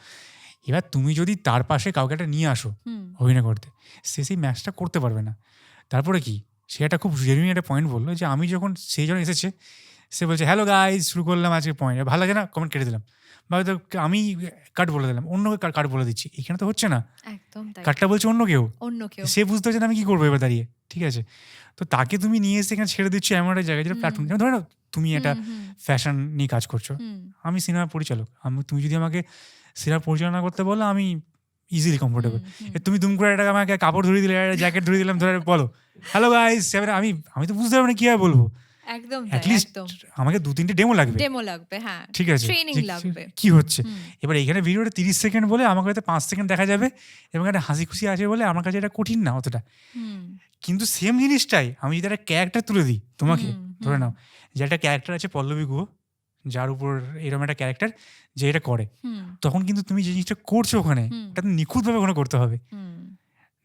Speaker 2: এবার তুমি যদি তার পাশে কাউকে একটা নিয়ে আসো
Speaker 1: হুম,
Speaker 2: অভিনয় করতে, সে সেই ম্যাচটা করতে পারবে না। তারপরে কি? সে একটা খুব জেনুইন একটা পয়েন্ট বলল যে আমি যখন সে যখন এসেছে সে বলছে হ্যালো গাইজ, শুরু করলাম আজকে পয়েন্ট, ভালো লাগে না কমেন্ট কেটে দিলাম, বা হয়তো আমি কাট বলে দিলাম, অন্য কাট বলে দিচ্ছি, এখানে তো হচ্ছে না,
Speaker 1: একদম তাই।
Speaker 2: কাটটা বলছে অন্য কেউ,
Speaker 1: অন্য কেউ।
Speaker 2: সে বুঝতে পারছে না আমি কি করবো এবার দাঁড়িয়ে, ঠিক আছে? তো তাকে তুমি নিয়ে এসে এখানে ছেড়ে দিচ্ছ এমন একটা জায়গায় যেটা প্ল্যাটফর্ম, যেমন ধরো না তুমি একটা ফ্যাশন নিয়ে কাজ করছো, আমি সিনেমা পরিচালক, তুমি যদি আমাকে সিনেমা পরিচালনা করতে বলো আমি ইজিলি কমফোর্টেবল। তুমি দুম করে একটা আমাকে কাপড় ধরিয়ে দিলে, একটা জ্যাকেট ধরিয়ে দিলাম, ধরে বলো হ্যালো গাইস, আমি আমি তো বুঝতে পারবো না কীভাবে বলবো,
Speaker 1: একদম তাই,
Speaker 2: অ্যাটলিস্ট
Speaker 1: একদম।
Speaker 2: আমাকে 2-3টে ডেমো লাগবে,
Speaker 1: ডেমো লাগবে, হ্যাঁ।
Speaker 2: ঠিক আছে,
Speaker 1: ট্রেনিং
Speaker 2: যে
Speaker 1: লাগবে।
Speaker 2: কি হচ্ছে। এবার এখানে ভিডিওটা 30 সেকেন্ড বলে আমাকে হয়তো 5 সেকেন্ড দেখা যাবে এবং একটা হাসি খুশি আছে বলে আমার কাছে এটা কঠিন না অতটা। কিন্তু সেম জিনিসটাই আমি যদি একটা ক্যারেক্টার তুলে দিই তোমাকে, ধরে নাও যে একটা ক্যারেক্টার আছে পল্লবী গুহ, যার উপর এরকম একটা ক্যারেক্টার যে এটা করে, তখন কিন্তু তুমি যে জিনিসটা করছো ওখানে এটা তো নিখুঁতভাবে ওখানে করতে হবে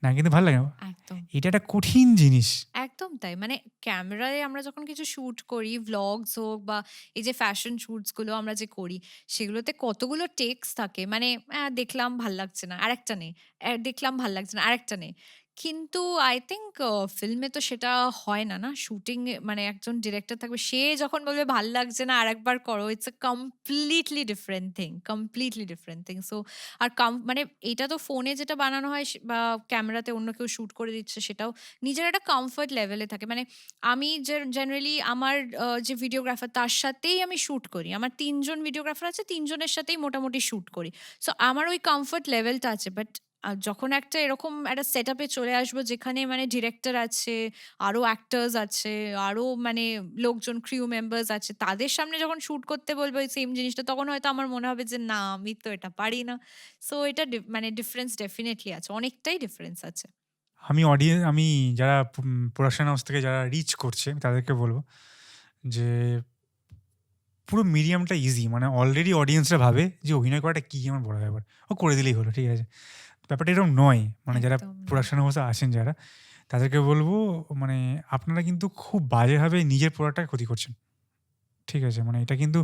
Speaker 2: না, কিন্তু ভালো লাগে না?
Speaker 1: একদম
Speaker 2: এটা একটা কঠিন জিনিস।
Speaker 1: একদম তাই। মানে ক্যামেরায় আমরা যখন কিছু শুট করি, ভ্লগস হোক বা এই যে ফ্যাশন শুটস গুলো আমরা যে করি, সেগুলোতে কতগুলো টেকস থাকে। মানে দেখলাম ভাল লাগছে না, আরেকটা নেই। দেখলাম ভাল লাগছে না, আরেকটা নেই। কিন্তু আই থিংক ফিল্মে তো সেটা হয় না, না? শুটিং এ মানে একজন ডিরেক্টর থাকবে, সে যখন বলবে ভাল লাগছে না আরেকবার করো, it's a completely different thing, completely different thing. So আর মানে এটা তো ফোনে যেটা বানানো হয় বা ক্যামেরাতে অন্য কেউ শুট করে দিচ্ছে, সেটাও নিজের একটা কমফর্ট লেভেলে থাকে। মানে আমি জেনারেলি আমার যে ভিডিওগ্রাফার তার সাথেই আমি শুট করি। আমার ৩ জন ভিডিওগ্রাফার আছে, ৩ জনের সাথেই মোটামুটি শুট করি। সো আমার ওই কমফর্ট লেভেলটা আছে। বাট যখন একটা এরকম একটা সেটআপে চলে আসবো যেখানে মানে ডিরেক্টর আছে, আরো অ্যাক্টরস আছে, আরো মানে লোকজন ক্রিউ মেম্বার্স আছে, তাদের সামনে যখন শুট করতে বলবে ওই সেম জিনিসটা, তখন হয়তো আমার মনে হবে যে না আমি তো এটা পারি না। সো এটা মানে ডিফারেন্স ডেফিনেটলি আছে, অনেকটাই ডিফারেন্স আছে।
Speaker 2: আমি যারা প্রোডাকশন হাউস থেকে যারা রিচ করছে আমি তাদেরকে বলবো যে পুরো মিডিয়ামটা ইজি, মানে অলরেডি অডিয়েন্সরা ভাবে যে অভিনয় করাটা কী আমার বড় ব্যাপার, ও করে দিলেই হলো, ঠিক আছে? ব্যাপারটা এরকম নয়। মানে যারা
Speaker 1: একদম না।
Speaker 2: প্রোডাকশন হাউসে আসেন যারা, তাদেরকে বলবো মানে আপনারা কিন্তু খুব বাজেভাবে নিজের প্রোডাক্টটাকে ক্ষতি করছেন, ঠিক আছে? মানে এটা কিন্তু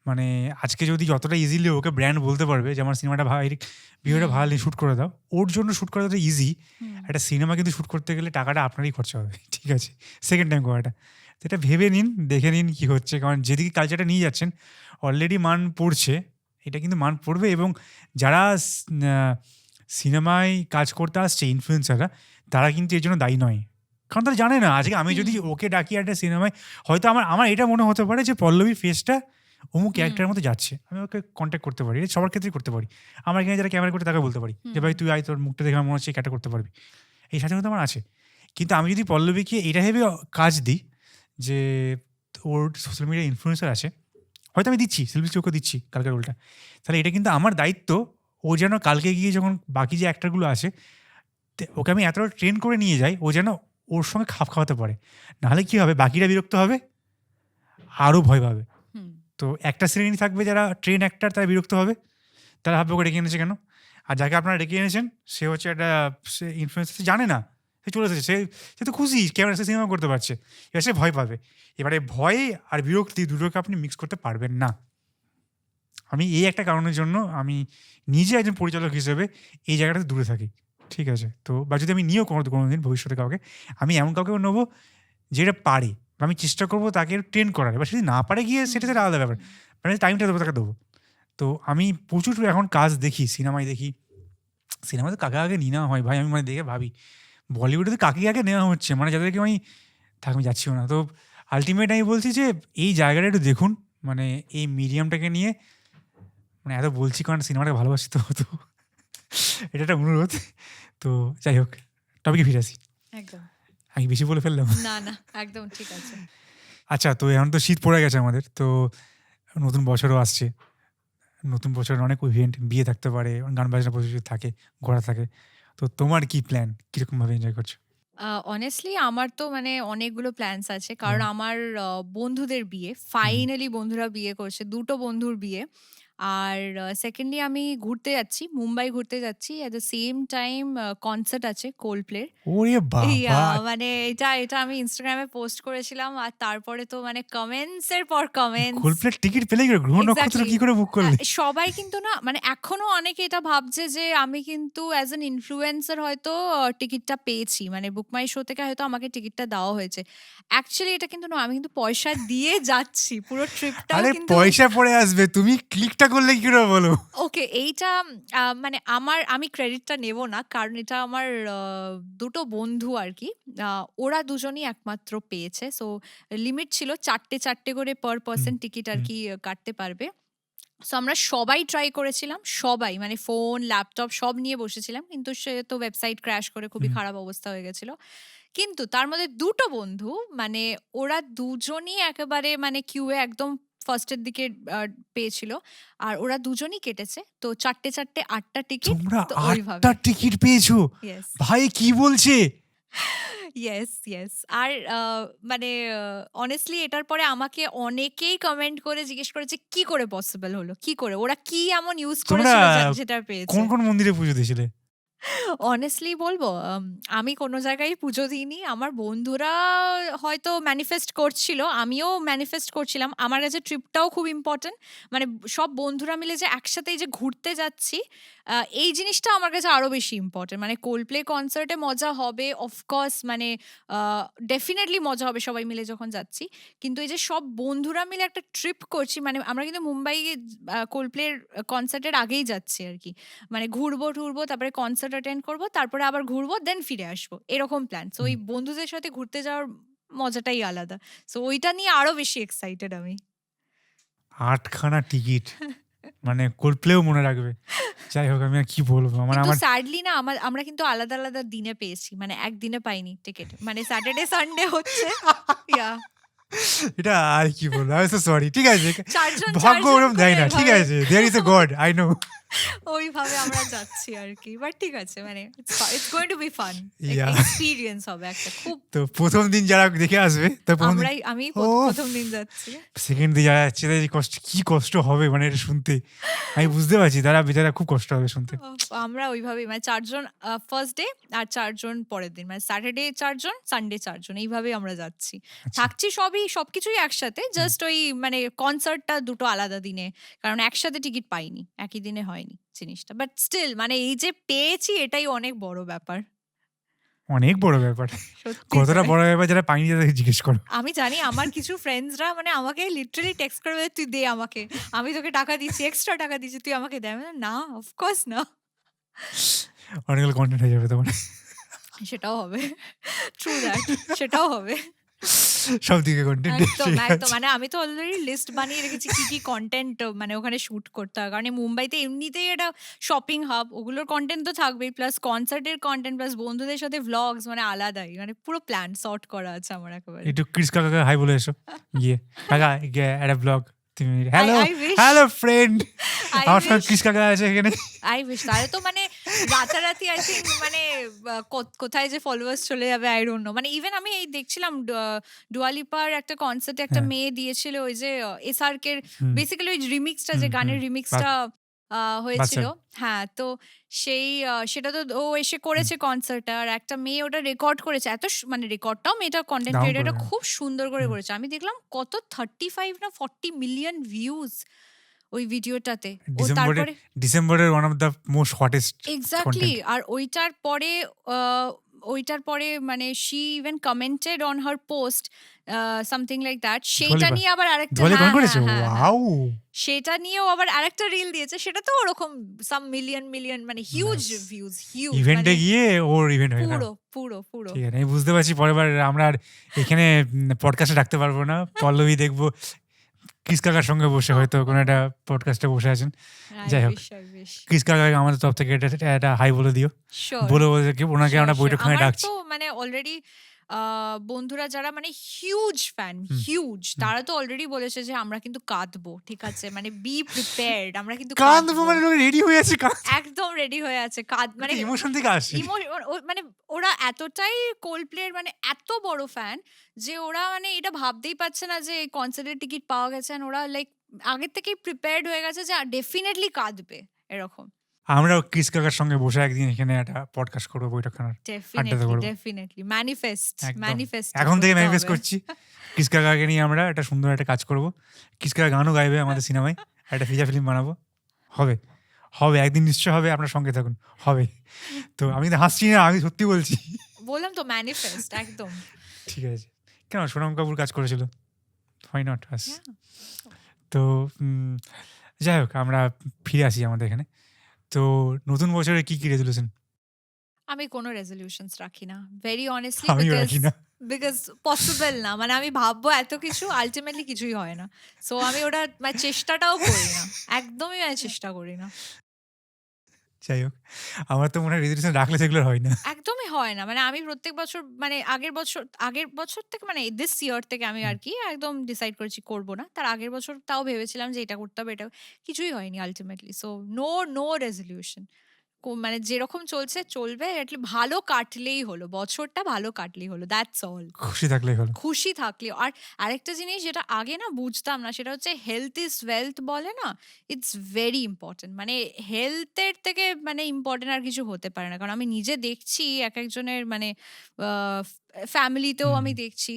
Speaker 2: মানে আজকে যদি যতটা ইজিলি ওকে ব্র্যান্ড বলতে পারবে যে আমার সিনেমাটা ভিডিওটা ভালো শ্যুট করে দাও, ওর জন্য শ্যুট করা তো ইজি। একটা সিনেমা কিন্তু শ্যুট করতে গেলে টাকাটা আপনারই খরচা হবে, ঠিক আছে? সেকেন্ড টাইম করাটা, তো এটা ভেবে নিন, দেখে নিন কী হচ্ছে, কারণ যেদিকে কালচারটা নিয়ে যাচ্ছেন অলরেডি মান পড়ছে, এটা কিন্তু মান পড়বে। এবং যারা সিনেমায় কাজ করতে আসছে ইনফ্লুয়েন্সাররা, তারা কিন্তু এর জন্য দায়ী নয়, কারণ তারা জানে না আজকে আমি যদি ওকে ডাকি একটা সিনেমায়, হয়তো আমার এটা মনে হতে পারে যে পল্লবীর ফেসটা অমুক ক্যারেক্টারের মতো যাচ্ছে, আমি ওকে কন্ট্যাক্ট করতে পারি, এটা সবার ক্ষেত্রেই করতে পারি। আমার এখানে যারা ক্যামেরা করতে তাকে বলতে পারি যে ভাই তুই আয়, তোর মুখটা দেখে আমার মনে হচ্ছে ক্যারেক্টার করতে পারবি, এই স্বাধীনতা আমার আছে। কিন্তু আমি যদি পল্লবীকে এটা ভেবে কাজ দিই যে ওর সোশ্যাল মিডিয়া ইনফ্লুয়েন্সার আছে, হয়তো আমি দিচ্ছি সেলফি চোখও দিচ্ছি কালকের উল্টা, তাহলে এটা কিন্তু আমার দায়িত্ব ও যেন কালকে গিয়ে যখন বাকি যে অ্যাক্টারগুলো আছে ওকে আমি এতটা ট্রেন করে নিয়ে যাই, ও যেন ওর সঙ্গে খাপ খাওয়াতে পারে, নাহলে কী হবে, বাকিরা বিরক্ত হবে, আরও ভয় পাবে। তো একটা শ্রেণী থাকবে যারা ট্রেন অ্যাক্টার, তারা বিরক্ত হবে, তারা ভাববে ওকে ডেকে এনেছে কেন। আর যাকে আপনারা ডেকে এনেছেন সে হচ্ছে একটা ইনফ্লুয়েন্সার, জানে না, সে চলে এসেছে, সে তো খুশি ক্যামেরা সে সিনেমা করতে পারছে, এবার সে ভয় পাবে। এবারে ভয় আর বিরক্তি দুটোকে আপনি মিক্স করতে পারবেন না। আমি এই একটা কারণের জন্য আমি নিজে একজন পরিচালক হিসেবে এই জায়গাটাতে দূরে থাকি, ঠিক আছে? তো বা যদি আমি নিয়েও কোনো দিন ভবিষ্যতে কাউকে, আমি এমন কাউকে নেবো যেটা পারে, আমি চেষ্টা করবো তাকে ট্রেন করার। এবার যদি না পারে গিয়ে সেটা সেটা আলাদা ব্যাপার, মানে টাইমটা দেবো তাকে দেবো। তো আমি প্রচুর এখন কাজ দেখি, সিনেমায় দেখি, সিনেমাতে কাকে আগে নিয়ে নেওয়া হয় ভাই, আমি মানে দেখে ভাবি বলিউডে তো কাকে আগে নেওয়া হচ্ছে, মানে যাদেরকে আমি আমি যাচ্ছিও না। তো আলটিমেট আমি বলছি যে এই জায়গাটা একটু দেখুন, মানে এই মিডিয়ামটাকে নিয়ে, মানে এত বলছি কারণ সিনেমাটাকে ভালোবাসি, তো তো এটা একটা অনুরোধ। তো যাই হোক, টপিকে ফিরে আসি।
Speaker 1: একদম।
Speaker 2: আমি বেশি বলে ফেললাম।
Speaker 1: না, না, একদম ঠিক আছে।
Speaker 2: আচ্ছা, তো এখন তো শীত পড়ে গেছে আমাদের, তো নতুন বছরও আসছে, নতুন বছরের অনেক ইভেন্ট, বিয়ে থাকতে পারে, গান বাজনা প্রচুর থাকে, ঘোরা থাকে। তো তোমার কি প্ল্যান, কীরকমভাবে এনজয় করছো?
Speaker 1: অনেস্টলি আমার তো মানে অনেকগুলো প্ল্যানস আছে। কারণ আমার বন্ধুদের বিয়ে, ফাইনালি বন্ধুরা বিয়ে করছে। ২ টো বন্ধুর বিয়ে। আর সেকেন্ডলি আমি ঘুরতে যাচ্ছি, মুম্বাই ঘুরতে যাচ্ছি। At the same time concert আছে কোল্ডপ্লের।
Speaker 2: ওরে বাবা!
Speaker 1: মানে এটা আমি ইনস্টাগ্রামে পোস্ট করেছিলাম। আর তারপরে তো মানে কমেন্টস এর পর কমেন্টস।
Speaker 2: কোল্ডপ্লের টিকিট পেলে কি করে? গ্রহ নক্ষত্র
Speaker 1: এক্সাক্টলি।
Speaker 2: কি করে বুক করলে?
Speaker 1: সবাই কিন্তু না মানে এখনো অনেকে এটা ভাবছে যে আমি কিন্তু অ্যাজ অ্যান ইনফ্লুয়েন্সার হয়তো টিকিটটা পেয়েছি। মানে বুক মাই শো থেকে হয়তো আমাকে টিকিটটা দেওয়া হয়েছে। অ্যাকচুয়ালি এটা কিন্তু না, আমি কিন্তু পয়সা দিয়ে যাচ্ছি। পুরো ট্রিপটাও
Speaker 2: আরে
Speaker 1: কিন্তু
Speaker 2: পয়সা পড়ে আসবে। তুমি ক্লিকটা করলে কি করে বলো?
Speaker 1: ওকে, এইটা মানে আমি ক্রেডিটটা নেব না। কারণ এটা আমার ২ টো বন্ধু আরকি। ওরা দুজনই একমাত্র পেয়েছে। সো লিমিট ছিল ৪ টে করে পার
Speaker 2: হুম,
Speaker 1: পারসন টিকিট
Speaker 2: হুম,
Speaker 1: আরকি কাটতে পারবে। সো আমরা সবাই ট্রাই করেছিলাম। সবাই মানে ফোন, ল্যাপটপ সব নিয়ে বসেছিলাম। কিন্তু সে তো ওয়েবসাইট ক্র্যাশ করে খুবই
Speaker 2: হুম।
Speaker 1: খারাপ অবস্থা হয়ে গেছিল। কিন্তু তার মধ্যে ২ টো বন্ধু মানে ওরা দুজনই একেবারে মানে কিউয়ে একদম ফার্স্ট এর দিকে পেয়েছিল। আর ওরা দুজনই কেটেছে। তো ৪ টে ৮ টা টিকিট
Speaker 2: তোমরা
Speaker 1: তো
Speaker 2: ৮ টা
Speaker 1: ওইভাবে।
Speaker 2: টিকিট পেয়েছো?
Speaker 1: ইয়েস,
Speaker 2: ভাই কি বলছে?
Speaker 1: ইয়েস। আর মানে honestly এটার পরে আমাকে অনেকেই কমেন্ট করে জিজ্ঞেস করেছে, "কি করে পসিবল হলো? কি করে? ওরা কি এমন ইউজ
Speaker 2: তোমরা
Speaker 1: করেছিল যেটা পেয়েছে?"
Speaker 2: কোন মন্দিরে পুজো দিয়েছিলে?
Speaker 1: অনেস্টলি বলবো আমি কোনো জায়গায় পুজো দিইনি। আমার বন্ধুরা হয়তো ম্যানিফেস্ট করছিল। আমিও ম্যানিফেস্ট করছিলাম। আমার কাছে ট্রিপটাও খুব ইম্পোর্টেন্ট। মানে সব বন্ধুরা মিলে যে একসাথে এই যে ঘুরতে যাচ্ছি, এই জিনিসটা আমার কাছে আরো বেশি ইম্পোর্টেন্ট। মানে কোল্ডপ্লে কনসার্টে মজা হবে অফকোর্স মানে আ ডেফিনিটলি মজা হবে সবাই মিলে যখন যাচ্ছি। কিন্তু এই যে সব বন্ধুরা মিলে একটা ট্রিপ করছি মানে আমরা কিন্তু মুম্বাই কোল্ডপ্লের কনসার্টের আগেই যাচ্ছি আরকি। মানে ঘুরবো-টুরবো, তারপরে কনসার্ট অ্যাটেন্ড করবো, তারপরে আবার ঘুরবো, দেন ফিরে আসবো। এরকম প্ল্যান। সো
Speaker 2: হুম।
Speaker 1: ওই বন্ধুদের সাথে ঘুরতে যাওয়ার মজাটাই আলাদা। সো ওইটা নিয়ে আরো বেশি এক্সাইটেড আমি।
Speaker 2: ৮ খানা টিকিট। মানে কোল্ডপ্লেও মনে রাখবে। যাই হোক আমি আর কি বলবো? মানে
Speaker 1: কিন্তু
Speaker 2: আমার
Speaker 1: স্যাডলি না আমরা কিন্তু আলাদা, আলাদা দিনে পেয়েছি। মানে একদিনে পাইনি টিকেট। মানে স্যাটারডে, সানডে হচ্ছে ইয়াহ
Speaker 2: এটা আর কি বলবো? I am so sorry. ঠিক আছে।
Speaker 1: ৪ জন ৪
Speaker 2: ভাগ্য
Speaker 1: জন
Speaker 2: ওরকম
Speaker 1: করে
Speaker 2: দেয় না। ঠিক
Speaker 1: এভাবে
Speaker 2: আছে। There is a God. I know.
Speaker 1: ওইভাবে আমরা যাচ্ছি আরকি। বাট ঠিক আছে মানে it's going to B fun.
Speaker 2: Yeah!
Speaker 1: Experience হবে একটা খুব।
Speaker 2: তো ১ম দিন যারা দেখে আসবে, তো ১ম দিন
Speaker 1: আমি
Speaker 2: ওফ!
Speaker 1: ১ম দিন যাচ্ছি।
Speaker 2: সেকেন্ড দিন যারা যাচ্ছে তাদের কি কষ্ট হবে মানে এটা শুনতে। আমি বুঝতে পারছি তারা বেচারা খুব কষ্ট হবে শুনতে।
Speaker 1: আমরা ওইভাবেই মানে ৪ জন ফার্স্ট ডে আর ৪ জন পরের দিন। মানে স্যাটারডে ৪ জন, সানডে ৪ জন এইভাবেই আমরা যাচ্ছি।
Speaker 2: আচ্ছা।
Speaker 1: থাকছি সবকিছুই একসাথে।
Speaker 2: হুম।
Speaker 1: জাস্ট ওই মানে কনসার্টটা দুটো আলাদা দিনে। কারণ একসাথে টিকিট পাইনি। একই দিনে হয়নি জিনিসটা। বাট স্টিল মানে এই যে পেয়েছি এটাই অনেক বড় ব্যাপার।
Speaker 2: অনেক বড় ব্যাপার।
Speaker 1: সত্যি
Speaker 2: কতটা
Speaker 1: তাই।
Speaker 2: বড় ব্যাপার যারা পায়নি তাদেরকে জিজ্ঞেস করো।
Speaker 1: আমি জানি আমার কিছু ফ্রেন্ডসরা মানে আমাকে লিটারালি টেক্সট করে বলে, "তুই দে আমাকে। আমি তোকে টাকা দিচ্ছি, এক্সট্রা টাকা দিচ্ছি। তুই আমাকে দে।" আমি বললাম, "না, অফ কোর্স না।"
Speaker 2: অনেকগুলো কনটেন্ট হয়ে যাবে তখন।
Speaker 1: সেটাও হবে। ট্রু দ্যাট সেটাও হবে।
Speaker 2: সবদিকে কনটেন্ট ঠিক
Speaker 1: একদম।
Speaker 2: আছে।
Speaker 1: মানে আমি তো অলরেডি লিস্ট বানিয়ে রেখেছি কি কনটেন্ট মানে ওখানে শুট করতে হয়। কারণ এই মুম্বাইতে এমনিতেই এটা শপিং হাব। ওগুলোর কনটেন্ট তো থাকবেই। প্লাস কনসার্টের কনটেন্ট প্লাস বন্ধুদের সাথে ভ্লগস মানে আলাদাই। মানে পুরো প্ল্যান সর্ট করা আছে আমার একেবারে।
Speaker 2: একটু ক্রিস কাকাকে হাই বলে এসো গিয়ে। কাকা গিয়ে একটা ব্লগ তুমি
Speaker 1: I
Speaker 2: hello,
Speaker 1: I wish
Speaker 2: hello friend.
Speaker 1: I
Speaker 2: আমার সঙ্গে
Speaker 1: wish
Speaker 2: ক্রিস কাকা আছে এখানে।
Speaker 1: তাহলে তো মানে রাতারাতি আই থিংক মানে কোথায় যে ফলোয়ার্স চলে যাবে আই ডোন্ট নো। মানে ইভেন আমি এই দেখছিলাম ডুয়া লিপার একটা কনসার্টে একটা
Speaker 2: হ্যাঁ,
Speaker 1: মেয়ে দিয়েছিল ওই যে এসআরকে এর
Speaker 2: হুম,
Speaker 1: বেসিক্যালি ওই রিমিক্সটা যে
Speaker 2: হুম।
Speaker 1: গানের রিমিক্সটা হয়েছিল।
Speaker 2: বাচ্চা।
Speaker 1: হ্যাঁ, তো সেটা তো ও এসে করেছে কনসার্টটা। আর একটা মেয়ে ওটা রেকর্ড করেছে। মানে রেকর্ডটাও মেয়েটা কনটেন্ট
Speaker 2: দারুণ করে।
Speaker 1: ক্রিয়েটরটা খুব সুন্দর করে
Speaker 2: হুম।
Speaker 1: করেছে। আমি দেখলাম কত 35 না 40 মিলিয়ন ভিউজ ওই ভিডিওটাতে। ও
Speaker 2: ডিসেম্বরের
Speaker 1: তারপরে
Speaker 2: ডিসেম্বরের one of the most hottest
Speaker 1: exactly.
Speaker 2: Content.
Speaker 1: আর আ ওইটার পরে মানে she even commented on her post something like that. সেইটা
Speaker 2: ধোয়ালিপা?
Speaker 1: নিয়ে আবার আরেকটা
Speaker 2: ধোয়ালি
Speaker 1: হ্যাঁ,
Speaker 2: কমেন্ট করেছে?
Speaker 1: হ্যাঁ, হ্যাঁ, হ্যাঁ।
Speaker 2: ওয়াও!
Speaker 1: সেটা নিয়েও আবার আরেকটা রিল দিয়েছে। সেটা তো ওরকম মিলিয়ন মানে হিউজ
Speaker 2: ব্যাস।
Speaker 1: ভিউজ হিউজ মানে
Speaker 2: ইভেন্টে গিয়ে ওর ইভেন্ট হয়ে গেল।
Speaker 1: পুরো।
Speaker 2: ঠিক আছে। আমি বুঝতে পারছি পরের বার আমরা আর এখানে পডকাস্টে ডাকতে পারবো না। পল্লবী দেখবো ক্রিস কাকার সঙ্গে বসে হয়তো কোনো একটা পডকাস্টে বসে আছেন।
Speaker 1: আই
Speaker 2: যাই হোক,
Speaker 1: উইশ।
Speaker 2: ক্রিস কাকাকে আমাদের তরফ থেকে একটা হাই বলে দিও।
Speaker 1: সিউর।
Speaker 2: বলে ওদেরকে ওনাকে আমরা বৈঠকখানায়
Speaker 1: আমার
Speaker 2: ডাকছি।
Speaker 1: তো মানে অলরেডি বন্ধুরা যারা মানে হিউজ ফ্যান,
Speaker 2: হুম,
Speaker 1: হিউজ
Speaker 2: হুম।
Speaker 1: তারা তো অলরেডি বলেছে যে আমরা কিন্তু কাঁদবো। ঠিক আছে? মানে বি প্রিপেয়ার্ড আমরা কিন্তু
Speaker 2: কাঁদবো
Speaker 1: কাঁদবো।
Speaker 2: মানে রেডি হয়ে আছে
Speaker 1: একদম রেডি হয়ে আছে। মানে
Speaker 2: ইমোশন থেকে আসে।
Speaker 1: ইমো মানে ওরা এতটাই কোল্ডপ্লের মানে এত বড় ফ্যান যে ওরা মানে এটা ভাবতেই পারছে না যে কনসার্টের টিকিট পাওয়া গেছে। and ওরা লাইক আগের থেকেই প্রিপেয়ার্ড হয়ে গেছে যে ডেফিনেটলি কাঁদবে এরকম।
Speaker 2: আমরাও ক্রিস কাকার সঙ্গে বসে একদিন এখানে একটা পডকাস্ট করবো, বৈঠকখানার আড্ডাতে
Speaker 1: ডেফিনেটলি
Speaker 2: করবো
Speaker 1: ডেফিনেটলি ম্যানিফেস্ট
Speaker 2: একদম।
Speaker 1: ম্যানিফেস্ট
Speaker 2: এখন থেকে
Speaker 1: করতে
Speaker 2: ম্যানিফেস্ট
Speaker 1: হবে।
Speaker 2: করছি ক্রিস কাকাকে নিয়ে আমরা একটা সুন্দর একটা কাজ করবো, ক্রিস কাকা গানও গাইবে আমাদের সিনেমায়, একটা ফিচার ফিল্ম বানাবো, হবে হবে একদিন নিশ্চয় হবে, আপনার সঙ্গে থাকুন, হবে। তো আমি তো হাসছি না, আমি সত্যি বলছি।
Speaker 1: বললাম তো ম্যানিফেস্ট একদম।
Speaker 2: ঠিক আছে, কেন সোনম কাপুর কাজ করেছিল, হোয়াই নট আস।
Speaker 1: Yeah.
Speaker 2: তো যাই হোক, আমরা ফিরে আসি আমাদের এখানে। তো নতুন বছরে কি কি রেজলিউশন?
Speaker 1: আমি কোনো রেজলিউশনস রাখি না, ভেরি অনেস্টলি,
Speaker 2: আমিও রাখি না।
Speaker 1: বিকজ পসিবল না, মানে আমি ভাববো এত কিছু, আলটিমেটলি কিছুই হয় না। সো আমি ওটা মানে চেষ্টাটাও করি না, একদমই আমি চেষ্টা করি না,
Speaker 2: যাই হোক, আমার তো মনে হয় রেজলিউশন রাখলে সেগুলো হয় না।
Speaker 1: একদমই হয় না। মানে আমি প্রত্যেক বছর মানে আগের বছর থেকে মানে দিস ইয়ার থেকে আমি আর কি একদম ডিসাইড করেছি করব না। তার আগের বছর তাও ভেবেছিলাম যে এটা করতে হবে, এটা কিছুই হয়নি আলটিমেটলি। সো নো রেজলিউশন, মানে যেরকম চলছে চলবে, ভালো কাটলেই হলো, বছরটা ভালো কাটলেই হলো, দ্যাটস অল।
Speaker 2: খুশি থাকলেই হলো।
Speaker 1: খুশি থাকলে। আর আরেকটা জিনিস যেটা আগে না বুঝতাম না, সেটা হচ্ছে হেলথ ইজ ওয়েলথ বলে না, ইটস ভেরি ইম্পর্টেন্ট। মানে হেলথের থেকে মানে ইম্পর্টেন্ট আর কিছু হতে পারে না। কারণ আমি নিজে দেখছি এক একজনের মানে ফ্যামিলিতেও
Speaker 2: হুম।
Speaker 1: আমি দেখছি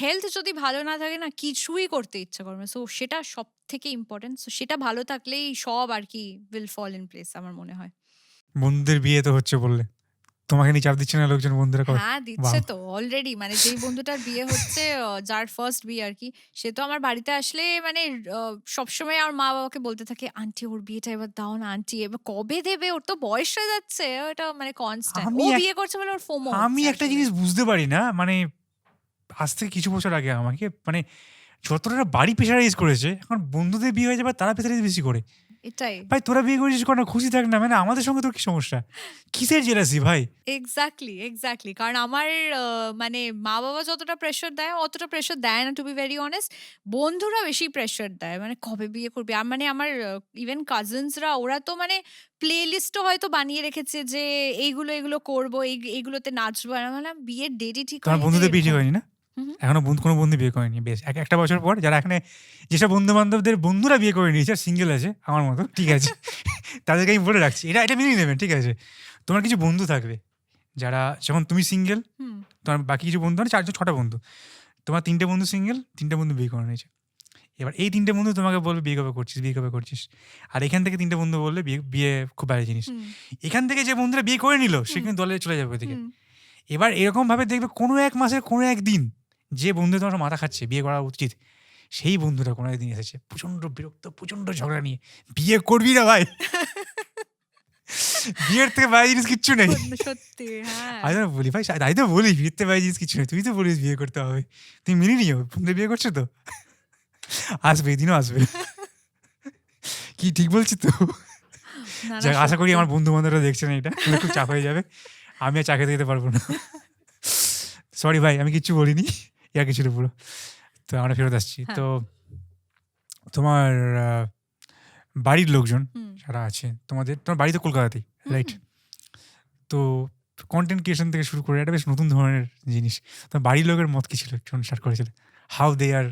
Speaker 1: হেলথ যদি ভালো না থাকে না কিছুই করতে ইচ্ছা করবে। সো সেটা সব থেকে ইম্পর্টেন্ট। সো সেটা ভালো থাকলেই সব আর কি উইল ফল ইন প্লেস আমার মনে হয়।
Speaker 2: বন্ধুদের বিয়ে তো হচ্ছে বললে, তোমাকে নিয়ে চাপ দিচ্ছে না লোকজন, বন্ধুরা কবে?
Speaker 1: হ্যাঁ, দিচ্ছে তো অলরেডি। মানে যেই বন্ধুটার বিয়ে হচ্ছে যার ফার্স্ট বিয়ে আরকি, সে তো আমার বাড়িতে আসলে মানে সবসময় আমার মা-বাবাকে বলতে থাকে, "আন্টি ওর বিয়েটা এবার দাও না আন্টি, এবার কবে দেবে? ওর তো বয়স হয়ে যাচ্ছে।" ওটা মানে কনস্ট্যান্ট। ও
Speaker 2: আমি
Speaker 1: বিয়ে করছে বলে ওর FOMO
Speaker 2: আমি
Speaker 1: হচ্ছে
Speaker 2: একটা
Speaker 1: আসলে।
Speaker 2: জিনিস বুঝতে পারি না, মানে আজ থেকে কিছু বছর আগে আমাকে মানে যতটা বাড়ি প্রেশারাইজ করেছে, এখন বন্ধুদের বিয়ে হয়ে যাবে তারা প্রেশারাইজ বেশি করে।
Speaker 1: এটাই।
Speaker 2: ভাই তোরা বিয়ে করেছিস কর না, খুশি থাক না, মানে আমাদের সঙ্গে তোর কি সমস্যা? কিসের জেলাসি ভাই?
Speaker 1: এক্সাক্টলি। কারণ আমার মানে মা-বাবা যতটা প্রেশার দেয়, অতটা প্রেশার দেয় না, টু বি ভেরি অনেস্ট। বন্ধুরা বেশি প্রেশার দেয়। মানে কবে বিয়ে করবি? আর মানে আমার ইভেন কাজিনসরা ওরা তো মানে প্লে লিস্টও হয়তো বানিয়ে রেখেছে যে এগুলো করব, এইগুলোতে নাচবো। আর আমি বললাম বিয়ের ডেটই ঠিক
Speaker 2: তোমার
Speaker 1: হয়নি তো
Speaker 2: বন্ধুদের বিয়ে ঠিক
Speaker 1: এরকম।
Speaker 2: হয়নি না?
Speaker 1: হুম, হুম।
Speaker 2: এখনো কোনো বন্ধু বিয়ে করেনি। বেশ একটা বছর পর যারা এখানে, যেসব বন্ধু-বান্ধবদের বন্ধুরা বিয়ে করে নিয়েছে, সিঙ্গেল আছে আমার মতো, ঠিক আছে? তাদেরকে আমি বলে রাখছি, এটা মেনে নেবেন, ঠিক আছে? তোমার কিছু বন্ধু থাকবে যারা, যখন তুমি সিঙ্গেল,
Speaker 1: হুম,
Speaker 2: তোমার বাকি কিছু বন্ধু মানে 4-6টা বন্ধু। তোমার 3টে বন্ধু সিঙ্গেল, 3টে বন্ধু বিয়ে করে নিয়েছে। এবার এই 3টে বন্ধু তোমাকে বলবে বিয়ে কবে করছিস, বিয়ে কবে করছিস? আর এখান থেকে 3টে বন্ধু বললে বিয়ে খুব বাজে জিনিস।
Speaker 1: হুম,
Speaker 2: এখান থেকে যে বন্ধুরা বিয়ে করে নিল সে
Speaker 1: হুম,
Speaker 2: কিন্তু দলে চলে যাবে ওদিকে।
Speaker 1: হুম।
Speaker 2: এবার এরকমভাবে দেখবে কোনো এক মাসের কোনো একদিন যে বন্ধু তোমার মাথা খাচ্ছে বিয়ে করা উচিত, সেই বন্ধুটা কোনো একদিন এসেছে প্রচণ্ড বিরক্ত, প্রচণ্ড ঝগড়া নিয়ে, বিয়ে করবি না ভাই, বিয়ের থেকে বাজে জিনিস কিচ্ছু নেই।
Speaker 1: সত্যি, হ্যাঁ।
Speaker 2: আমি তো বলি ভাই, আমি তো বলি বিয়ের থেকে বাজে জিনিস কিচ্ছু নেই, তুই তো বলিস বিয়ে করতে হবে, তুমি মেনে নিও, বন্ধু বিয়ে করছো তো, আসবে এদিনও আসবে। কি ঠিক বলছি তো?
Speaker 1: না, না
Speaker 2: যাক, আশা করি
Speaker 1: সত্যি।
Speaker 2: আমার বন্ধু বান্ধবরা দেখছেন এটা, তাহলে খুব চাপ হয়ে যাবে, আমি আর চা খেতে যেতে পারবো না। সরি ভাই, আমি কিচ্ছু বলিনি, ইয়া কিছু পুরো। তো আমরা ফেরত আসছি।
Speaker 1: হ্যাঁ।
Speaker 2: তো তোমার বাড়ির লোকজন
Speaker 1: হুম,
Speaker 2: যারা আছে, তোমার বাড়ি তো কলকাতাতেই,
Speaker 1: হুম,
Speaker 2: রাইট?
Speaker 1: হুম।
Speaker 2: তো কন্টেন্ট ক্রিয়েশন থেকে শুরু করে একটা বেশ নতুন ধরনের জিনিস, তোমার বাড়ির লোকের মত কি ছিল একটু স্টার্ট করেছিল, হাউ দে আর?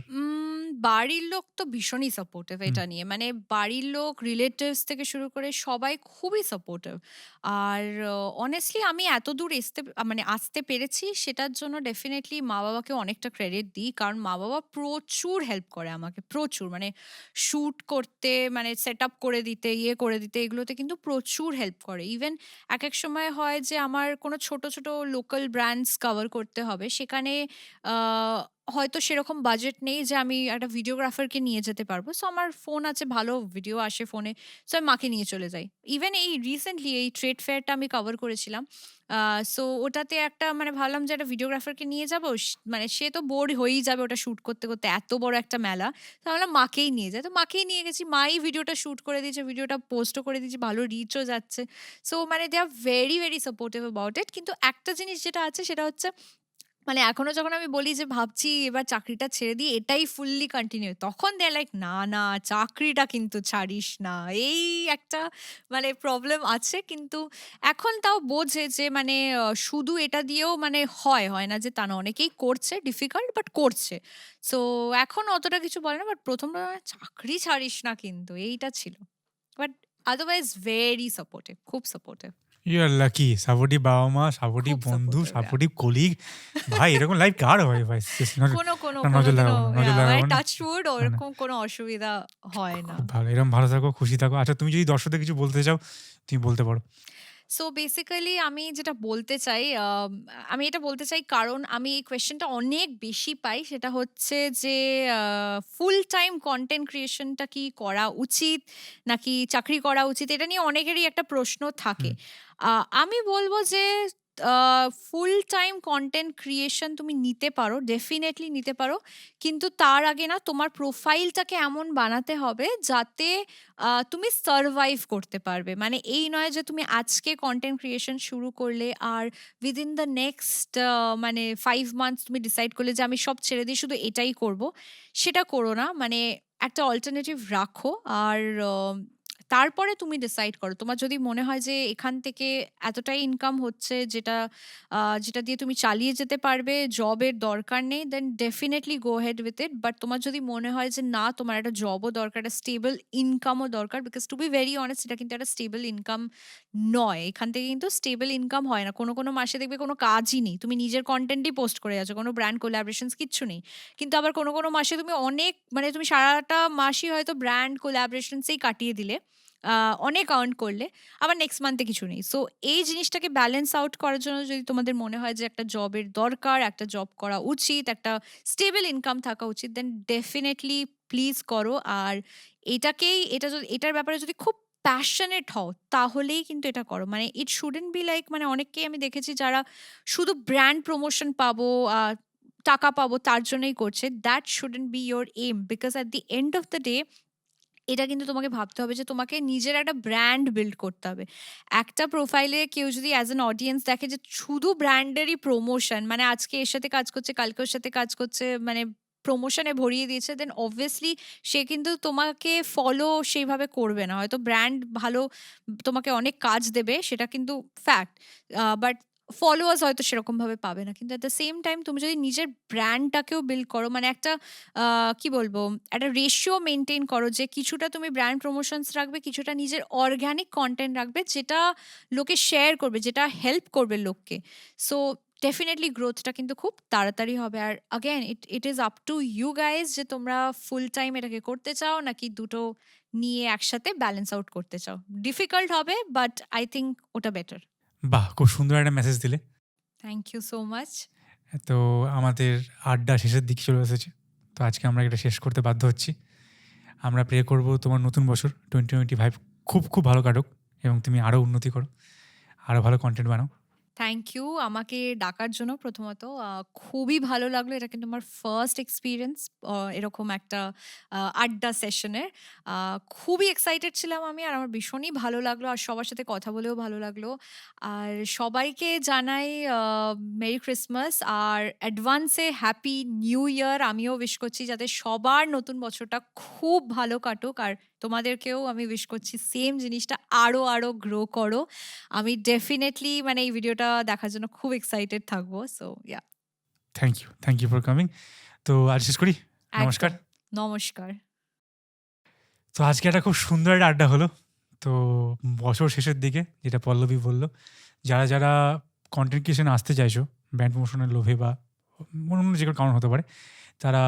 Speaker 1: বাড়ির লোক তো ভীষণই সাপোর্টিভ এটা নিয়ে। মানে বাড়ির লোক, রিলেটিভস থেকে শুরু করে সবাই খুবই সাপোর্টিভ। আর অনেস্টলি আমি এতদূর মানে আসতে পেরেছি সেটার জন্য ডেফিনিটলি মা-বাবাকে অনেকটা ক্রেডিট দিই। কারণ মা-বাবা প্রচুর হেল্প করে আমাকে, প্রচুর। মানে শুট করতে, মানে সেট আপ করে দিতে, করে দিতে, এগুলোতে কিন্তু প্রচুর হেল্প করে। ইভেন একেক সময় হয় যে আমার কোনো ছোট লোকাল ব্র্যান্ডস কভার করতে হবে। সেখানে আ হয়তো সেরকম বাজেট নেই যে আমি একটা ভিডিওগ্রাফারকে নিয়ে যেতে পারবো। সো আমার ফোন আছে, ভালো ভিডিও আসে ফোনে। সো আমি মাকে নিয়ে চলে যাই। ইভেন এই রিসেন্টলি এই ট্রেড ফেয়ারটা আমি কভার করেছিলাম। আ সো ওটাতে একটা মানে ভাবলাম যে একটা ভিডিওগ্রাফারকে নিয়ে যাবো। মানে সে তো বোর হয়েই যাবে ওটা শুট করতে, এত বড় একটা মেলা। তো ভাবলাম মাকেই নিয়ে যাই। তো মাকেই নিয়ে গেছি। মাই ভিডিওটা শুট করে দিয়েছে, ভিডিওটা পোস্টও করে দিয়েছি, ভালো রিচও যাচ্ছে। সো মানে they are very supportive about it. কিন্তু একটা জিনিস যেটা আছে সেটা হচ্ছে মানে এখনো যখন আমি বলি যে ভাবছি এবার চাকরিটা ছেড়ে দিই, এটাই ফুললি কন্টিনিউ, তখন দে লাইক না না চাকরিটা কিন্তু ছাড়িস না, এই একটা মানে প্রবলেম আছে। কিন্তু এখন তাও বোঝে যে মানে শুধু এটা দিয়েও মানে হয় না যে তা না, অনেকেই করছে ডিফিকাল্ট বাট করছে। সো এখন অতটা কিছু বলে না, বাট প্রথমটা চাকরি ছাড়িস না কিন্তু এইটা ছিল। বাট আদারওয়াইজ ভেরি সাপোর্টিভ, খুব supportive,
Speaker 2: you are lucky, supportive বাবা মা, সাপোর্টিভ
Speaker 1: খুব
Speaker 2: বন্ধু,
Speaker 1: সাপোর্টিভ।
Speaker 2: Supportive colleague. ভাই এরকম লাইফ কার হয় ভাই?
Speaker 1: কোনো কোনো
Speaker 2: না, নজর
Speaker 1: কোনোদিনও
Speaker 2: লাগাবো না, নজর
Speaker 1: মানে
Speaker 2: লাগাবো না।
Speaker 1: টাচ উড
Speaker 2: না, না,
Speaker 1: ওরকম কোনো অসুবিধা হয় না।
Speaker 2: খুব ভালো, এরকম ভালো থাকো, খুশি থাকো। আচ্ছা, তুমি যদি দর্শকদের কিছু বলতে চাও, তুমি বলতে পারো।
Speaker 1: সো বেসিক্যালি আমি যেটা বলতে চাই, আমি এটা বলতে চাই কারণ আমি এই কোয়েশ্চেনটা অনেক বেশি পাই। সেটা হচ্ছে যে ফুল টাইম কনটেন্ট ক্রিয়েশনটা কি করা উচিত নাকি চাকরি করা উচিত? এটা নিয়ে অনেকেরই একটা প্রশ্ন থাকে।
Speaker 2: হুম,
Speaker 1: আমি বলব যে ফুল টাইম কনটেন্ট ক্রিয়েশন তুমি নিতে পারো, ডেফিনিটলি নিতে পারো। কিন্তু তার আগে না তোমার প্রোফাইলটাকে এমন বানাতে হবে যাতে তুমি সারভাইভ করতে পারবে। মানে এই নয় যে তুমি আজকে কনটেন্ট ক্রিয়েশন শুরু করলে আর উইদিন দ্য নেক্সট মানে 5 মান্থস তুমি ডিসাইড করলে যে আমি সব ছেড়ে দিয়ে শুধু এটাই করব। সেটা করো না। মানে একটা অল্টারনেটিভ রাখো। আর তারপরে তুমি ডিসাইড করো। তোমার যদি মনে হয় যে এখান থেকে এতটাই ইনকাম হচ্ছে যেটা দিয়ে তুমি চালিয়ে যেতে পারবে, জবের দরকার নেই, then definitely go head with it. But তোমার যদি মনে হয় যে না, তোমার একটা জবও দরকার, একটা স্টেবল ইনকামও দরকার, because to be very honest এটা কিন্তু একটা স্টেবল ইনকাম নয়। এখান থেকে কিন্তু স্টেবল ইনকাম হয় না। কোনো মাসে দেখবে কোনো কাজই নেই, তুমি নিজের কন্টেন্টই পোস্ট করে যাচ্ছ, কোনো ব্র্যান্ড কোলাবোরেশনস কিচ্ছু নেই। কিন্তু আবার কোনো মাসে তুমি অনেক মানে তুমি সারাটা মাসই হয়তো ব্র্যান্ড কোলাবোরেশনসেই কাটিয়ে দিলে, অনেক আর্ন করলে, আবার নেক্সট মান্থে কিছু নেই। সো এই জিনিসটাকে ব্যালেন্স আউট করার জন্য যদি তোমাদের মনে হয় যে একটা জবের দরকার, একটা জব করা উচিত, একটা স্টেবল ইনকাম থাকা উচিত, দেন ডেফিনেটলি প্লিজ করো। আর এটার ব্যাপারে যদি খুব প্যাশনেট হও তাহলেই কিন্তু এটা করো। মানে ইট শুডেন্ট বি লাইক, মানে অনেককেই আমি দেখেছি যারা শুধু ব্র্যান্ড প্রমোশন পাবো, টাকা পাবো তার জন্যই করছে। That shouldn't B your aim, because at the end of the day এটা কিন্তু তোমাকে ভাবতে হবে যে তোমাকে নিজের একটা ব্র্যান্ড বিল্ড করতে হবে। একটা প্রোফাইলে কেউ যদি অ্যাজ অ্যান অডিয়েন্স দেখে যে শুধু ব্র্যান্ডেরই প্রমোশন, মানে আজকে এর সাথে কাজ করছে, কালকে ওর সাথে কাজ করছে, মানে প্রমোশনে ভরিয়ে দিয়েছে, দেন অবভিয়াসলি সে কিন্তু তোমাকে ফলো সেইভাবে করবে না। হয়তো ব্র্যান্ড ভালো তোমাকে অনেক কাজ দেবে, সেটা কিন্তু ফ্যাক্ট। বাট ফলোয়ার্স হয়তো সেরকমভাবে পাবে না। কিন্তু অ্যাট দ্য সেম টাইম তুমি যদি নিজের ব্র্যান্ডটাকেও বিল্ড করো, মানে একটা কি বলবো, একটা রেশিও মেনটেন করো যে কিছুটা তুমি ব্র্যান্ড প্রমোশনস রাখবে, কিছুটা নিজের অর্গানিক কন্টেন্ট রাখবে যেটা লোকে শেয়ার করবে, যেটা হেল্প করবে লোককে। সো ডেফিনেটলি গ্রোথটা কিন্তু খুব তাড়াতাড়ি হবে। আর again it is up to you guys যে তোমরা ফুল টাইম এটাকে করতে চাও নাকি দুটো নিয়ে একসাথে ব্যালেন্স আউট করতে চাও। ডিফিকাল্ট হবে, বাট আই থিঙ্ক ওটা বেটার।
Speaker 2: বাহ! খুব সুন্দর একটা মেসেজ দিলে।
Speaker 1: Thank you so much.
Speaker 2: তো আমাদের আড্ডা শেষের দিকে চলে এসেছে। তো আজকে আমরা এটা শেষ করতে বাধ্য হচ্ছি। আমরা প্রে করব তোমার নতুন বছর 2025 খুব ভালো কাটুক এবং তুমি আরও উন্নতি করো, আরও ভালো কনটেন্ট বানাও।
Speaker 1: থ্যাংক ইউ আমাকে ডাকার জন্য প্রথমত। খুবই ভালো লাগলো। এটা কিন্তু আমার ফার্স্ট এক্সপেরিয়েন্স এরকম একটা আড্ডা সেশনের। খুবই এক্সাইটেড ছিলাম আমি, আর আমার ভীষণই ভালো লাগলো, আর সবার সাথে কথা বলেও ভালো লাগলো। আর সবাইকে জানাই মেরি ক্রিসমাস আর অ্যাডভান্সে হ্যাপি নিউ ইয়ার। আমিও উইশ করছি যাতে সবার নতুন বছরটা খুব ভালো কাটুক, আর তোমাদেরকেও আমি উইশ করছি সেম জিনিসটা, আরও গ্রো করো। আমি ডেফিনেটলি মানে এই ভিডিওটা দেখার জন্য খুব এক্সাইটেড থাকবো। So yeah,
Speaker 2: thank you for coming. তো আজ শেষ করি। নমস্কার।
Speaker 1: একদম। নমস্কার।
Speaker 2: তো আজকে একটা খুব সুন্দর একটা আড্ডা হলো। তো বছর শেষের দিকে যেটা পল্লবী বলল, যারা কন্টেন্ট ক্রিয়েশনে আসতে চাইছো ব্র্যান্ড প্রমোশনের লোভে বা অন্য যে কোনো কারণ হতে পারে, তারা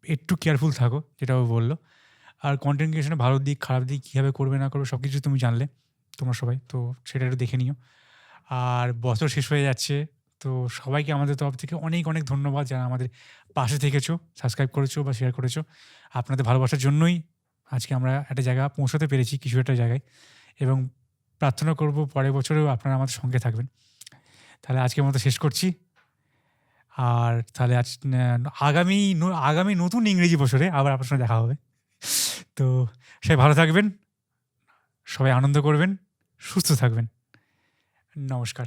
Speaker 2: একটু কেয়ারফুল থাকো, যেটাও বললো। আর কন্টেন্ট ক্রিয়েশনে ভালো দিক খারাপ দিক কীভাবে করবে না করবে সব কিছু তুমি জানলে তোমরা সবাই, তো সেটা একটু দেখে নিও। আর বছর শেষ হয়ে যাচ্ছে, তো সবাইকে আমাদের তরফ থেকে অনেক ধন্যবাদ যারা আমাদের পাশে থেকেছো, সাবস্ক্রাইব করেছো বা শেয়ার করেছো। আপনাদের ভালোবাসার জন্যই আজকে আমরা একটা জায়গা পৌঁছাতে পেরেছি, কিছু একটা জায়গায়, এবং প্রার্থনা করব পরের বছরেও আপনারা আমাদের সঙ্গে থাকবেন। তাহলে আজকের মতো শেষ করছি। আর তাহলে আগামী নতুন ইংরেজি বছরে আবার আপনার সঙ্গে দেখা হবে। তো সবাই ভালো থাকবেন, সবাই আনন্দ করবেন, সুস্থ থাকবেন। নমস্কার।